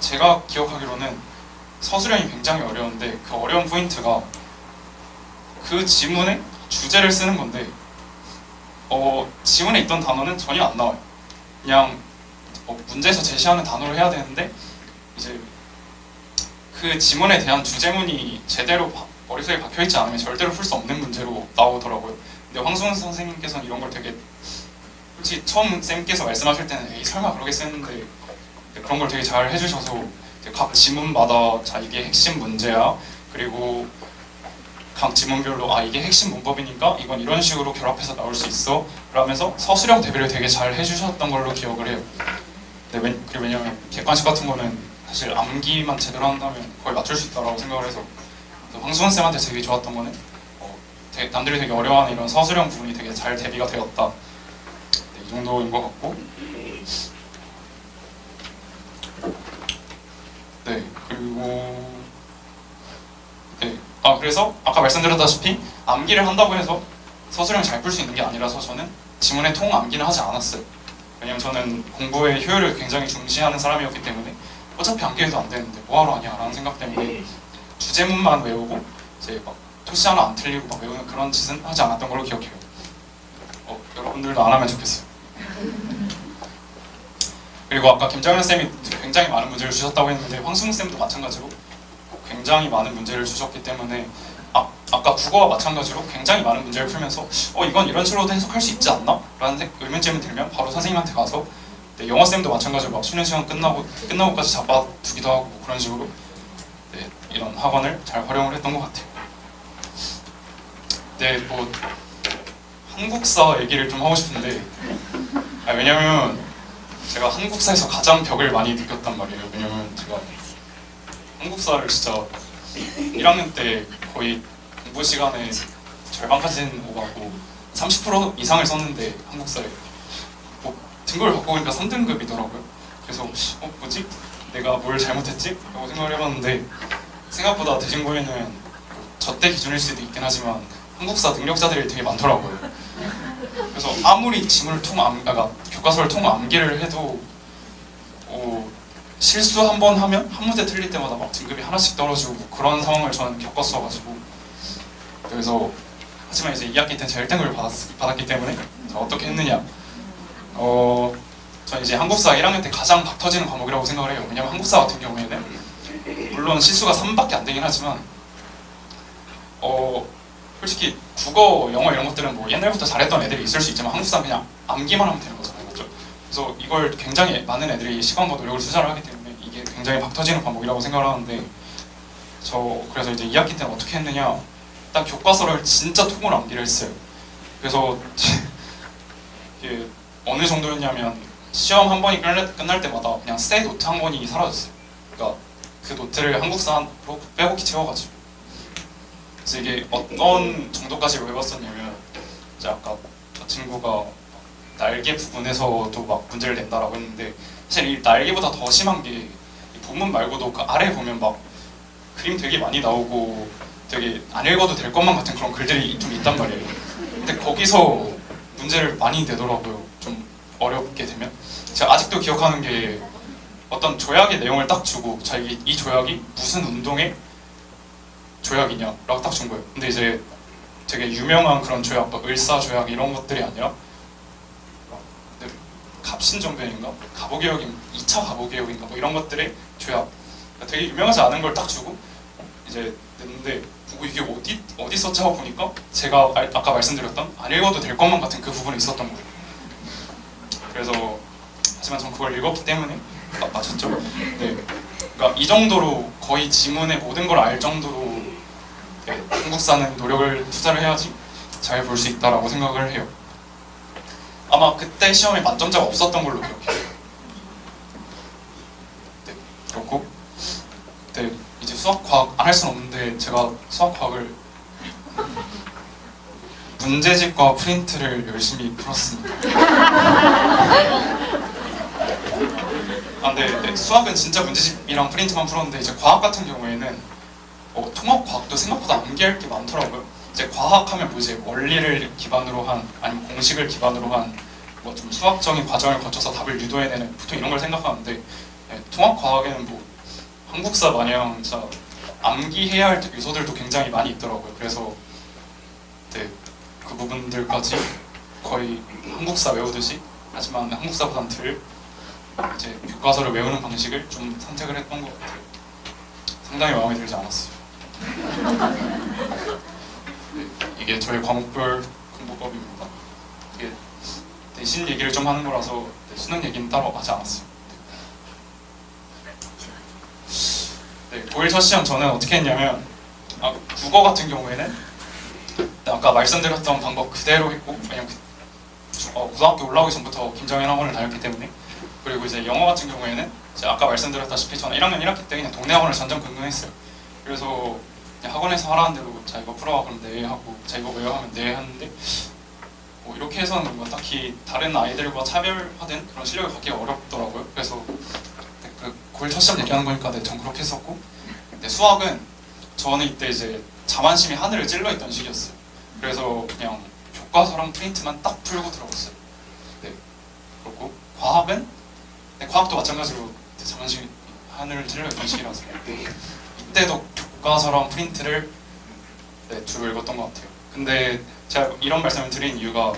제가 기억하기로는 서술형이 굉장히 어려운데 그 어려운 포인트가 그 지문의 주제를 쓰는 건데 지문에 있던 단어는 전혀 안 나와요. 그냥 문제에서 제시하는 단어를 해야 되는데 이제 그 지문에 대한 주제문이 제대로 머릿속에 박혀있지 않으면 절대로 풀 수 없는 문제로 나오더라고요. 근데 황승훈 선생님께서는 이런 걸 되게 솔직히 처음 쌤께서 말씀하실 때는 에이 설마 그러겠었는데 그런 걸 되게 잘 해주셔서 각 지문마다 자 이게 핵심 문제야, 그리고 각 지문별로 이게 핵심 문법이니까 이건 이런 식으로 결합해서 나올 수 있어 그러면서 서술형 대비를 되게 잘 해주셨던 걸로 기억을 해요. 그리고 왜냐면 객관식 같은 거는 사실 암기만 제대로 한다면 거의 맞출 수 있다고 생각을 해서 황수원 쌤한테 되게 좋았던 거는 남들이 되게 어려워하는 이런 서술형 부분이 되게 잘 대비가 되었다. 네, 이 정도인 것 같고, 네, 그리고 네, 그래서 아까 말씀드렸다시피 암기를 한다고 해서 서술형 잘 풀 수 있는 게 아니라서 저는 지문의 통 암기는 하지 않았어요. 왜냐면 저는 공부의 효율을 굉장히 중시하는 사람이었기 때문에 어차피 암기해도 안 되는데 뭐하러 하냐 라는 생각 때문에 주제문만 외우고 이제 막 토시 하나 안 틀리고 막 외우는 그런 짓은 하지 않았던 걸로 기억해요. 여러분들도 안 하면 좋겠어요. 그리고 아까 김정현 쌤이 굉장히 많은 문제를 주셨다고 했는데 황승우 쌤도 마찬가지로 굉장히 많은 문제를 주셨기 때문에 아까 국어와 마찬가지로 굉장히 많은 문제를 풀면서 이건 이런 식으로도 해석할 수 있지 않나? 라는 의문점이 들면 바로 선생님한테 가서 네, 영어쌤도 마찬가지로 막 수련 시간 끝나고까지 잡아두기도 하고 그런 식으로 네, 이런 학원을 잘 활용을 했던 것 같아요. 네, 뭐 한국사 얘기를 좀 하고 싶은데, 왜냐면 제가 한국사에서 가장 벽을 많이 느꼈단 말이에요. 왜냐면 제가 한국사를 진짜 1학년 때 거의 공부 시간에 절반까지는 오가고 30% 이상을 썼는데 한국사에 뭐 등급을 바꿔 보니까 3등급이더라고요. 그래서 뭐지? 내가 뭘 잘못했지? 라고 생각을 해봤는데 생각보다 대진고에는 저 때 기준일 수도 있긴 하지만 한국사 능력자들이 되게 많더라고요. 그래서 아무리 지문을 그러니까 교과서를 통 암기를 해도 실수 한 번 하면 한 문제 틀릴 때마다 막 등급이 하나씩 떨어지고 뭐 그런 상황을 저는 겪었어가지고 그래서 하지만 이제 2학기 때 제가 1등급을 받았기 때문에 자, 어떻게 했느냐 저는 이제 한국사 1학년 때 가장 박 터지는 과목이라고 생각을 해요. 왜냐면 한국사 같은 경우에는 물론 실수가 3밖에 안 되긴 하지만 솔직히 국어, 영어 이런 것들은 뭐 옛날부터 잘했던 애들이 있을 수 있지만 한국사는 그냥 암기만 하면 되는 거잖아요. 맞죠? 그래서 이걸 굉장히 많은 애들이 시간과 노력을 투자를 하기 때문에 이게 굉장히 박 터지는 과목이라고 생각을 하는데 그래서 이제 2학기 때는 어떻게 했느냐 딱 교과서를 진짜 통으로 암기를 했어요. 그래서 이게 어느 정도였냐면 시험 한 번이 끝날 때마다 그냥 새 노트 한 권이 사라졌어요. 그러니까 그 노트를 한국사로 빼곡히 채워가지고 그래서 이게 어떤 정도까지 외웠었냐면 이제 아까 저 친구가 날개 부분에서도 막 문제를 낸다라고 했는데 사실 이 날개보다 더 심한 게 이 본문 말고도 그 아래 보면 막 그림 되게 많이 나오고 되게 안 읽어도 될 것만 같은 그런 글들이 좀 있단 말이에요. 근데 거기서 문제를 많이 내더라고요. 좀 어렵게 되면 제가 아직도 기억하는 게 어떤 조약의 내용을 딱 주고 자 이 조약이 무슨 운동의 조약이냐 라고 딱 준 거예요. 근데 이제 되게 유명한 그런 조약, 뭐 을사 조약 이런 것들이 아니라 갑신정변인가? 가보개혁인 2차 가보개혁인가? 뭐 이런 것들의 조약 되게 유명하지 않은 걸 딱 주고 이제 냈는데 보고 이게 어디 썼지 하고 보니까 제가 아까 말씀드렸던 안 읽어도 될 것만 같은 그 부분에 있었던 거예요. 그래서 하지만 전 그걸 읽었기 때문에 맞췄죠. 네, 그러니까 이 정도로 거의 지문의 모든 걸 알 정도로 네, 한국사는 노력을 투자를 해야지 잘 볼 수 있다라고 생각을 해요. 아마 그때 시험에 만점자가 없었던 걸로 기억해요. 네, 그렇고 네, 이제 수학, 과학 안 할 수는 없는데 제가 수학, 과학을 문제집과 프린트를 열심히 풀었습니다. 네, 수학은 진짜 문제집이랑 프린트만 풀었는데 이제 과학 같은 경우에는 통합 과학도 생각보다 암기할 게 많더라고요. 이제 과학하면 뭐지 원리를 기반으로 한 아니면 공식을 기반으로 한 뭐 좀 수학적인 과정을 거쳐서 답을 유도해내는 보통 이런 걸 생각하는데 네, 통합 과학에는 뭐 한국사 마냥 진짜 암기해야 할 요소들도 굉장히 많이 있더라고요. 그래서 네, 그 부분들까지 거의 한국사 외우듯이 하지만 한국사보단 덜 이제 교과서를 외우는 방식을 좀 선택을 했던 것 같아요. 상당히 마음에 들지 않았어요. 네, 이게 저희 과목별 공부법입니다. 이게 대신 얘기를 좀 하는 거라서 수능 얘기는 따로 하지 않았어요. 네, 고1 첫 시험 저는 어떻게 했냐면 국어 같은 경우에는 아까 말씀드렸던 방법 그대로 했고 왜냐면 고등학교 올라오기 전부터 김정현 학원을 다녔기 때문에 그리고 이제 영어 같은 경우에는 이제 아까 말씀드렸다시피 저는 1학년 1학기 때 그냥 동네 학원을 전전긍긍했어요. 그래서 그냥 학원에서 하라는 대로 자 이거 풀어와 그럼 네 하고 자 이거 외워 하면 네 하는데 이렇게 해서는 뭔가 딱히 다른 아이들과 차별화된 그런 실력을 갖기가 어렵더라고요. 그래서 그 고1 첫 시험 얘기하는 거니까 네, 전 그렇게 했었고 근데 수학은 저는 이때 이제 자만심이 하늘을 찔러 있던 시기였어요. 그래서 그냥 교과서랑 프린트만 딱 풀고 들어갔어요. 네, 그렇고 과학은 네, 과학도 마찬가지로 자만심이 하늘을 찔러 있던 시기라서 네, 이때도 교과서랑 프린트를 네, 주로 읽었던 것 같아요. 근데 제가 이런 말씀을 드린 이유가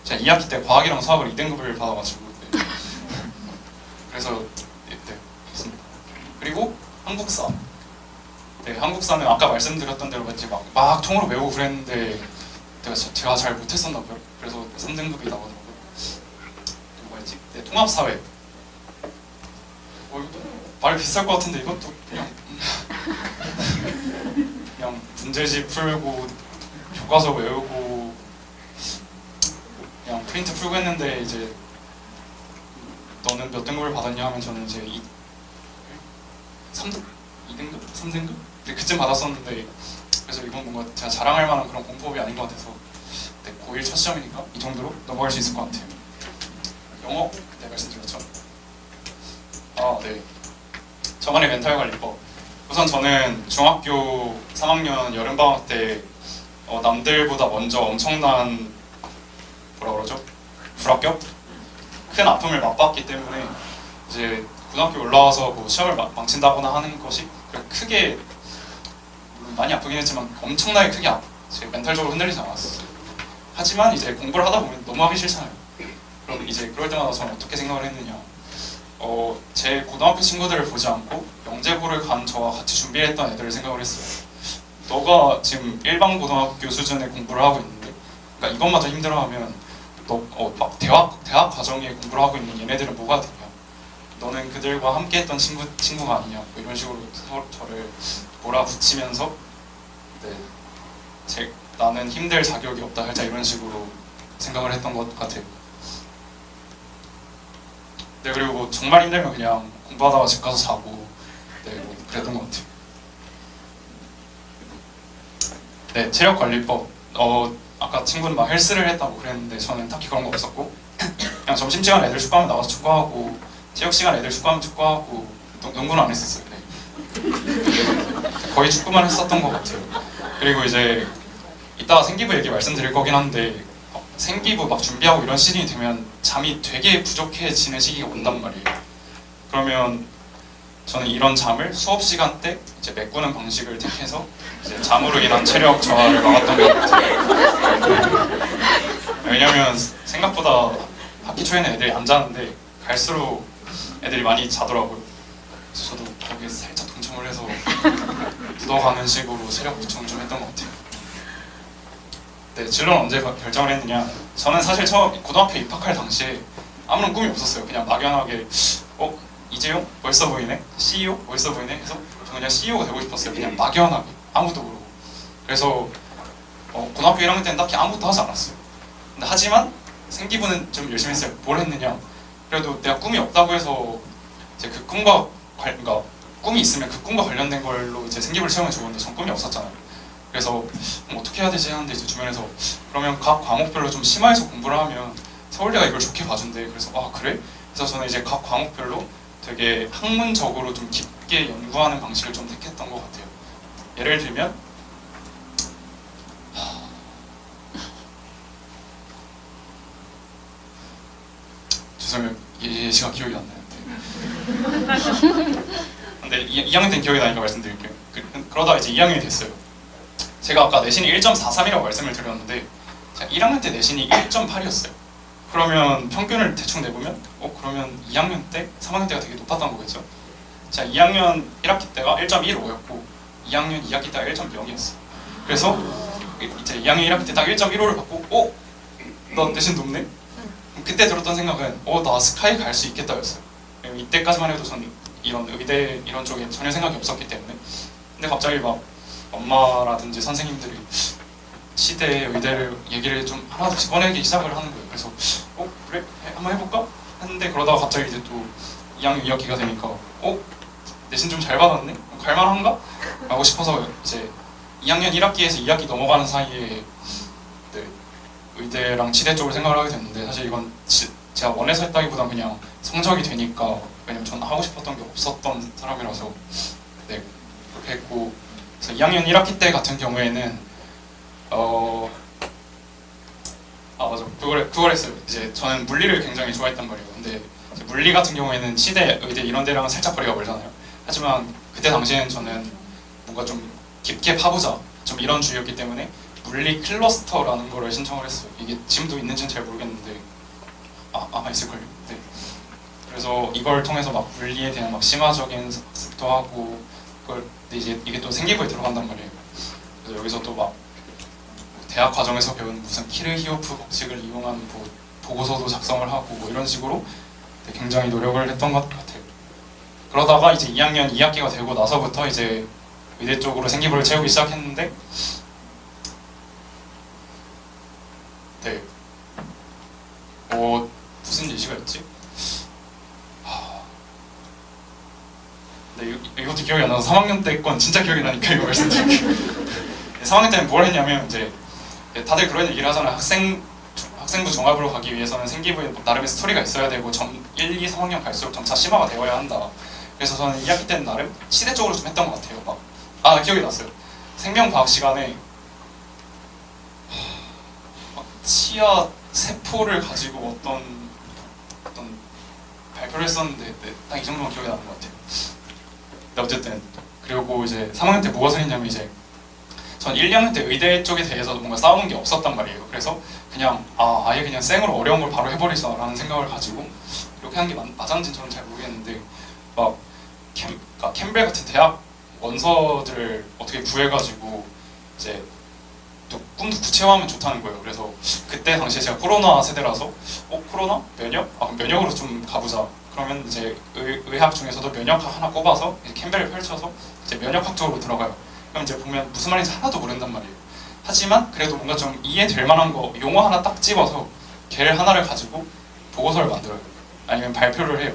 제가 2학기 때 과학이랑 수학을 2등급을 받아가지고 네. 그래서 네, 좋습니다. 그리고 한국사 네, 한국사는 아까 말씀드렸던 대로 이제 막 통으로 외우고 그랬는데 제가 잘 못했었나 봐요. 그래서 3등급이 나오더라고요. 또 뭐였지? 네, 통합사회 이것도 말 비쌀 것 같은데 이것도 그냥 문제집 풀고 교과서 외우고 그냥 프린트 풀고 했는데 이제 너는 몇 등급을 받았냐 하면 저는 이제 3등? 2등급? 3등급? 그쯤 받았었는데 그래서 이건 뭔가 제가 자랑할 만한 그런 공부법이 아닌 것 같아서 고1 첫 시험이니까 이 정도로 넘어갈 수 있을 것 같아요. 영어 그때 말씀드렸죠. 아 네. 저만의 멘탈 관리법. 우선 저는 중학교 3학년 여름방학 때 남들보다 먼저 엄청난 뭐라 그러죠? 불합격? 큰 아픔을 맛봤기 때문에 이제 고등학교 올라와서 뭐 시험을 망친다거나 하는 것이 크게 물론 많이 아프긴 했지만 엄청나게 크게 제 멘탈적으로 흔들리지 않았어요. 하지만 이제 공부를 하다 보면 너무 하기 싫잖아요. 그럼 이제 그럴 때마다 저는 어떻게 생각을 했느냐? 제 고등학교 친구들을 보지 않고 영재고를 간 저와 같이 준비를 했던 애들을 생각을 했어요. 너가 지금 일반 고등학교 수준의 공부를 하고 있는데, 그러니까 이것마저 힘들어하면 막 대학 과정에 공부를 하고 있는 얘네들은 뭐가 되냐? 너는 그들과 함께했던 친구가 아니냐? 뭐 이런 식으로 저를 몰아붙이면서 나는 힘들 자격이 없다 살짝 이런 식으로 생각을 했던 것 같아요. 네, 그리고 뭐 정말 힘들면 그냥 공부하다가 집 가서 자고 뭐 그랬던 것 같아요. 네, 체력 관리법. 아까 친구는 막 헬스를 했다고 그랬는데 저는 딱히 그런 거 없었고 그냥 점심시간 애들 축구하면 나가서 축구하고 체육시간 애들 축구하면 축구하고 농구는 안 했었어요. 네. 거의 축구만 했었던 것 같아요. 그리고 이제 이따가 생기부 얘기 말씀드릴 거긴 한데 생기부 막 준비하고 이런 시즌이 되면 잠이 되게 부족해지는 시기가 온단 말이에요. 그러면 저는 이런 잠을 수업 시간 때 이제 메꾸는 방식을 택해서 이제 잠으로 인한 체력 저하를 막았던 것 같아요. 왜냐면 생각보다 학기 초에는 애들이 안 자는데 갈수록 애들이 많이 자더라고요. 그래서 저도 거기에 살짝 동참을 해서 묻어가는 식으로 체력 보충을 좀 했던 것 같아요. 네, 진로는 언제 결정을 했느냐? 저는 사실 고등학교 입학할 당시에 아무런 꿈이 없었어요. 그냥 막연하게 이재용? 멋있어 보이네? CEO? 멋있어 보이네? 해서 저는 그냥 CEO가 되고 싶었어요. 그냥 막연하게 아무도 모르고. 그래서 고등학교 1학년 때는 딱히 아무것도 하지 않았어요. 근데 하지만 생기부는 좀 열심히 했어요. 뭘 했느냐? 그래도 내가 꿈이 없다고 해서 이제 그 꿈과 그러니까 꿈이 있으면 그 꿈과 관련된 걸로 이제 생기부를 채우면 좋은데 전 꿈이 없었잖아요. 그래서 어떻게 해야 되지 하는데 이제 주변에서 그러면 각 과목별로 좀 심화해서 공부를 하면 서울대가 이걸 좋게 봐준대. 그래서 아 그래? 그래서 저는 이제 각 과목별로 되게 학문적으로 좀 깊게 연구하는 방식을 좀 택했던 것 같아요. 예를 들면 죄송해요. 예시가 기억이 안 나요. 근데 2학년 때 기억이 나니까 말씀드릴게요. 그러다 이제 2학년이 됐어요. 제가 아까 내신이 1.43이라고 말씀을 드렸는데 제가 1학년 때 내신이 1.8이었어요. 그러면 평균을 대충 내보면 그러면 2학년 때, 3학년 때가 되게 높았던 거겠죠. 제가 2학년 1학기 때가 1.15였고 2학년 2학기 때가 1.0이었어요. 그래서 이제 2학년 1학기 때 딱 1.15를 받고 너 내신 높네? 그때 들었던 생각은 나 스카이 갈 수 있겠다였어요. 이때까지만 해도 전 이런 의대 이런 쪽에 전혀 생각이 없었기 때문에. 근데 갑자기 막 엄마라든지 선생님들이 시대 의대를 얘기를 좀 하나씩 꺼내기 시작을 하는 거예요. 그래서 그래? 한번 해볼까? 했는데 그러다가 갑자기 이제 또 2학년 2학기가 되니까 내신 좀 잘 받았네? 갈만한가? 라고 싶어서 이제 2학년 1학기에서 2학기 넘어가는 사이에 의대랑 치대 쪽을 생각을 하게 됐는데 사실 이건 제가 원해서 했다기보단 그냥 성적이 되니까 왜냐면 저는 하고 싶었던 게 없었던 사람이라서 네 그렇게 했고 그래서 2학년 1학기 때 같은 경우에는 맞아 그걸 했어요. 이제 저는 물리를 굉장히 좋아했단 말이에요. 근데 물리 같은 경우에는 치대, 의대 이런 데랑은 살짝 거리가 멀잖아요. 하지만 그때 당시에는 저는 뭔가 좀 깊게 파보자 좀 이런 주의였기 때문에 물리 클러스터라는 거를 신청을 했어요. 이게 지금도 있는지는 잘 모르겠는데 아마 있을걸요. 네. 그래서 이걸 통해서 막 물리에 대한 막 심화적인 습도 하고 그걸 이제 이게 또 생기부에 들어간단 말이에요. 그래서 여기서 또 막 대학 과정에서 배운 무슨 키르히오프 법칙을 이용한 뭐 보고서도 작성을 하고 뭐 이런 식으로 굉장히 노력을 했던 것 같아요. 그러다가 이제 2학년 2학기가 되고 나서부터 이제 의대 쪽으로 생기부를 채우기 시작했는데 무슨 예시가였지? 네, 이것도 기억이 안 나서 3학년 때 건 진짜 기억이 나니까 이거 말씀드릴게요. 3학년 때는 뭘 했냐면 이제 다들 그런 얘기를 하잖아요. 학생부 종합으로 가기 위해서는 생기부에 나름의 스토리가 있어야 되고 1, 2, 3학년 갈수록 점차 심화가 되어야 한다. 그래서 저는 2학기 때는 나름 시대적으로 좀 했던 것 같아요. 기억이 났어요. 생명과학 시간에 치아 세포를 가지고 어떤 발표를 했었는데 딱 이 정도만 기억이 나는 것 같아요. 근데 어쨌든 그리고 이제 3학년 때 무엇을 했냐면 이제 전 1, 2학년 때 의대 쪽에 대해서 뭔가 쌓아놓은 게 없었단 말이에요. 그래서 그냥 아예 그냥 생으로 어려운 걸 바로 해버리자라는 생각을 가지고 이렇게 하는 게 맞았는지 저는 잘 모르겠는데 막 캠벨 같은 대학 원서들을 어떻게 구해가지고 이제 또 꿈도 구체화하면 좋다는 거예요. 그래서 그때 당시에 제가 코로나 세대라서 코로나? 면역? 그럼 면역으로 좀 가보자. 그러면 이제 의학 중에서도 면역 하나 꼽아서 이제 캠벨을 펼쳐서 이제 면역학 쪽으로 들어가요. 그럼 이제 보면 무슨 말인지 하나도 모른단 말이에요. 하지만 그래도 뭔가 좀 이해될 만한 거 용어 하나 딱 집어서 걔를 하나를 가지고 보고서를 만들어요. 아니면 발표를 해요.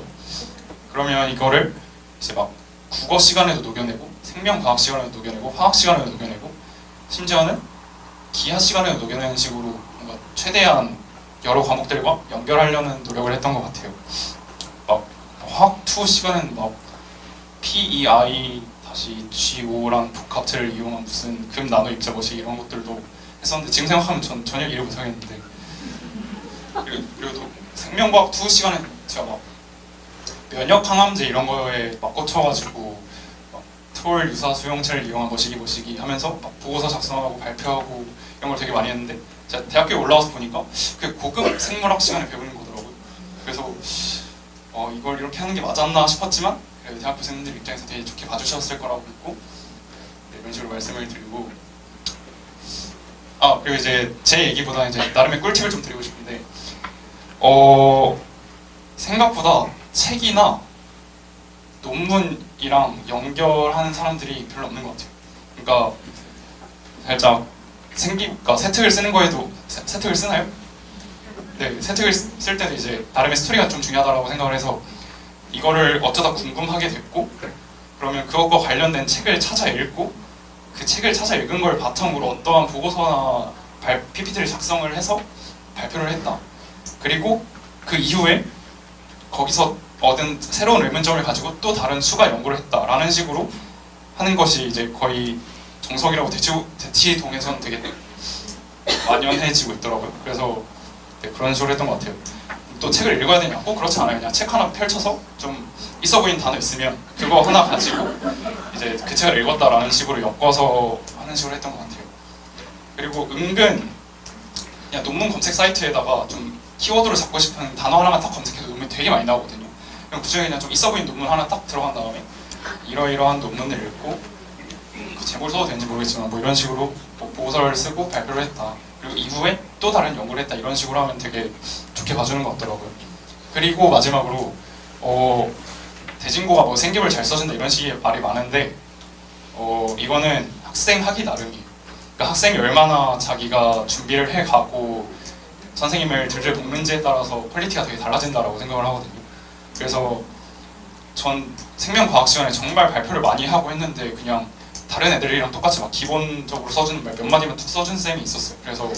그러면 이거를 이제 막 국어 시간에도 녹여내고 생명과학 시간에도 녹여내고 화학 시간에도 녹여내고 심지어는 기하 시간에도 녹여내는 식으로 뭔가 최대한 여러 과목들과 연결하려는 노력을 했던 것 같아요. 막 화학 2 시간에는 막 PEI G5랑 복합체를 이용한 무슨 금 나노 입자 거식 이런 것들도 했었는데 지금 생각하면 전 전혀 이해 못하겠는데 그래도 생명과학 2 시간에 제가 막 면역 항암제 이런 거에 막 꽂혀가지고 막 톨 유사 수용체를 이용한 뭐시기 하면서 막 보고서 작성하고 발표하고 이런 걸 되게 많이 했는데 제가 대학교에 올라와서 보니까 그 고급 생물학 시간에 배우는 거더라고요. 그래서 이걸 이렇게 하는 게 맞았나 싶었지만 그래도 대학교생들 입장에서 되게 좋게 봐주셨을 거라고 믿고 이런 식으로 말씀을 드리고 그리고 이제 제 얘기보다 이제 나름의 꿀팁을 좀 드리고 싶은데 생각보다 책이나 논문이랑 연결하는 사람들이 별로 없는 것 같아요. 그러니까 살짝 그러니까 세특을 쓰는 거에도 세특을 쓰나요? 네, 세특을 쓸 때도 이제 나름의 스토리가 좀 중요하다고 생각을 해서 이거를 어쩌다 궁금하게 됐고 그러면 그것과 관련된 책을 찾아 읽고 그 책을 찾아 읽은 걸 바탕으로 어떠한 보고서나 PPT를 작성을 해서 발표를 했다. 그리고 그 이후에 거기서 얻은 새로운 의문점을 가지고 또 다른 수가 연구를 했다라는 식으로 하는 것이 이제 거의 정석이라고 대치동에서는 되게 만연해지고 있더라고요. 그래서 그런 식으로 했던 것 같아요. 또 책을 읽어야 되냐? 꼭 그렇지 않아요. 그냥 책 하나 펼쳐서 좀 있어 보이는 단어 있으면 그거 하나 가지고 이제 그 책을 읽었다라는 식으로 엮어서 하는 식으로 했던 것 같아요. 그리고 은근 그냥 논문 검색 사이트에다가 좀 키워드를 잡고 싶은 단어 하나만 딱 검색해도 논문이 되게 많이 나오거든요. 그럼 그중에 그냥 좀 있어 보이는 논문 하나 딱 들어간 다음에 이러이러한 논문을 읽고 그 제목을 써도 되는지 모르겠지만 뭐 이런 식으로 뭐 보고서를 쓰고 발표를 했다. 그리고 이후에 또 다른 연구를 했다. 이런 식으로 하면 되게 좋게 봐주는 것 같더라고요. 그리고 마지막으로 대진고가 뭐 생기부를 잘 써준다 이런 식의 말이 많은데 이거는 학생 하기 나름이에요. 그러니까 학생이 얼마나 자기가 준비를 해가고 선생님을 들들 볶는지에 따라서 퀄리티가 되게 달라진다라고 생각을 하거든요. 그래서 전 생명과학 시간에 정말 발표를 많이 하고 했는데 그냥 다른 애들이랑 똑같이 막 기본적으로 써주는 말 몇 마디만 툭 써준 쌤이 있었어요. 그래서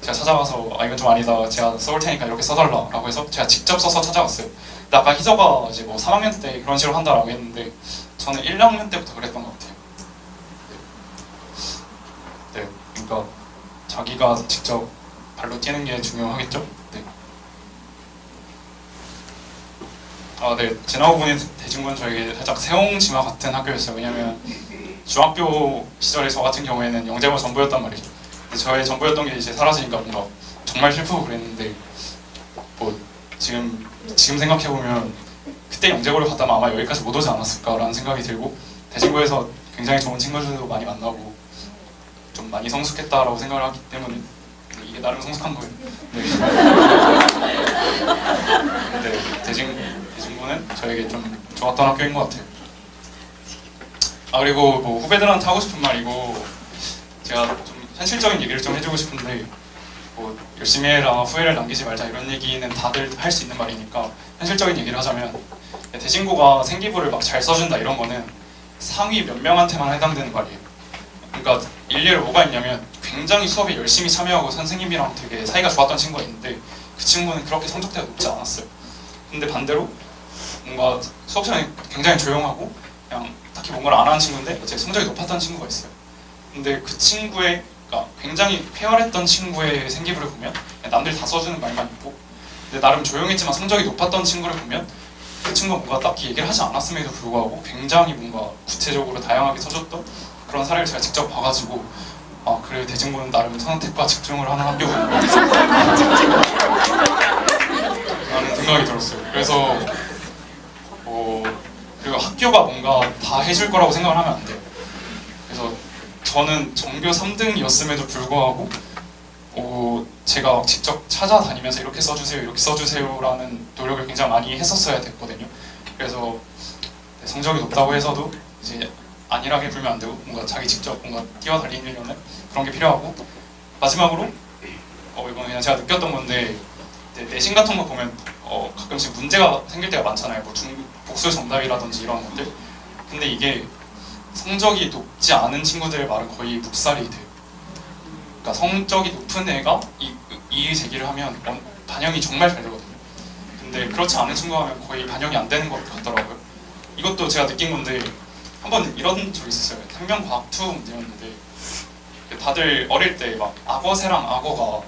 제가 찾아가서 이건 좀 아니다. 제가 써올 테니까 이렇게 써달라라고 해서 제가 직접 써서 찾아갔어요. 근데 아까 희저가 이제 뭐 3학년 때 그런 식으로 한다라고 했는데 저는 1학년 때부터 그랬던 것 같아요. 네, 그러니까 자기가 직접 발로 뛰는 게 중요하겠죠? 네. 네, 지나고 보니 대진고는 저에게 살짝 세옹지마 같은 학교였어요. 왜냐면 중학교 시절에 저 같은 경우에는 영재가 전부였단 말이죠. 근데 저의 전부였던 게 이제 사라지니까 뭔가 정말 슬프고 그랬는데 뭐 지금 생각해보면 그때 영재고를 갔다면 아마 여기까지 못 오지 않았을까라는 생각이 들고 대진고에서 굉장히 좋은 친구들도 많이 만나고 좀 많이 성숙했다라고 생각을 하기 때문에 이게 나름 성숙한 거예요. 네. 네, 대진고는 저에게 좀 좋았던 학교인 것 같아요. 그리고 뭐 후배들한테 하고 싶은 말이고 제가 좀 현실적인 얘기를 좀 해주고 싶은데 뭐 열심히 해라, 후회를 남기지 말자 이런 얘기는 다들 할 수 있는 말이니까 현실적인 얘기를 하자면 대진고가 생기부를 막 잘 써준다 이런 거는 상위 몇 명한테만 해당되는 말이에요. 그러니까 일례로 뭐가 있냐면 굉장히 수업에 열심히 참여하고 선생님이랑 되게 사이가 좋았던 친구가 있는데 그 친구는 그렇게 성적대가 높지 않았어요. 근데 반대로 뭔가 수업 시간에 굉장히 조용하고 그냥 딱히 뭔가를 안 하는 친구인데 이제 성적이 높았던 친구가 있어요. 근데 그 친구의 그러니까 굉장히 쾌활했던 친구의 생기부를 보면 남들 다 써주는 말만 있고 근데 나름 조용했지만 성적이 높았던 친구를 보면 그 친구가 뭔가 딱히 얘기를 하지 않았음에도 불구하고 굉장히 뭔가 구체적으로 다양하게 써줬던 그런 사례를 제가 직접 봐가지고 아 그래 대진고는 나름 선택과 집중을 하는 학교구나 라는 생각이 들었어요. 그래서 그리고 학교가 뭔가 다 해줄 거라고 생각을 하면 안 돼요. 그래서 저는 전교 3등이었음에도 불구하고 제가 직접 찾아다니면서 이렇게 써주세요 이렇게 써주세요라는 노력을 굉장히 많이 했었어야 됐거든요. 그래서 성적이 높다고 해서도 이제 안일하게 굴면 안 되고 뭔가 자기 직접 뭔가 뛰어다니려면 그런 게 필요하고 마지막으로 이건 그냥 제가 느꼈던 건데 내신 같은 거 보면 가끔씩 문제가 생길 때가 많잖아요. 뭐 복수 정답이라든지 이런 것들. 근데 이게 성적이 높지 않은 친구들의 말은 거의 묵살이 돼요. 그러니까 성적이 높은 애가 이의 제기를 하면 반영이 정말 잘 되거든요. 근데 그렇지 않은 친구가 하면 거의 반영이 안 되는 것 같더라고요. 이것도 제가 느낀 건데 한번 이런 적이 있었어요. 생명과학 2 문제였는데 다들 어릴 때 막 악어새랑 악어가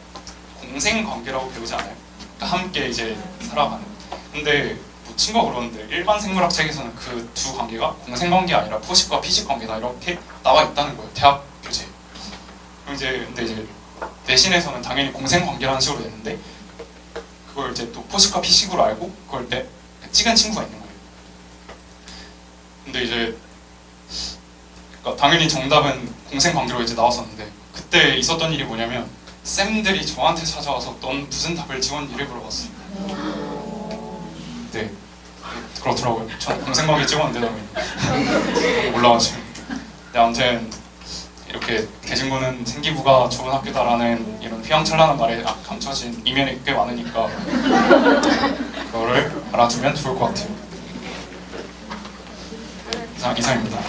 공생관계라고 배우지 않아요? 그러니까 함께 이제 살아가는. 근데 뭐 친구가 그러는데 일반 생물학 책에서는 그 두 관계가 공생관계 아니라 포식과 피식관계다 이렇게 나와 있다는 거예요. 대학 교재에. 근데 이제 내신에서는 당연히 공생관계라는 식으로 냈는데 그걸 이제 또 포식과 피식으로 알고 그걸 찍은 친구가 있는 거예요. 근데 이제 그러니까 당연히 정답은 공생관계로 이제 나왔었는데 그때 있었던 일이 뭐냐면 쌤들이 저한테 찾아와서 넌 무슨 답을 찍었니? 이래 물어봤어요. 네, 그렇더라고요. 전 공생관계 찍었는데 당연히 올라가지고. 네, 아무튼 이렇게 대진고는 생기부가 좋은 학교다라는 이런 휘황찬란한 말에 감춰진 이면이 꽤 많으니까 그거를 알아두면 좋을 것 같아요. 이상입니다.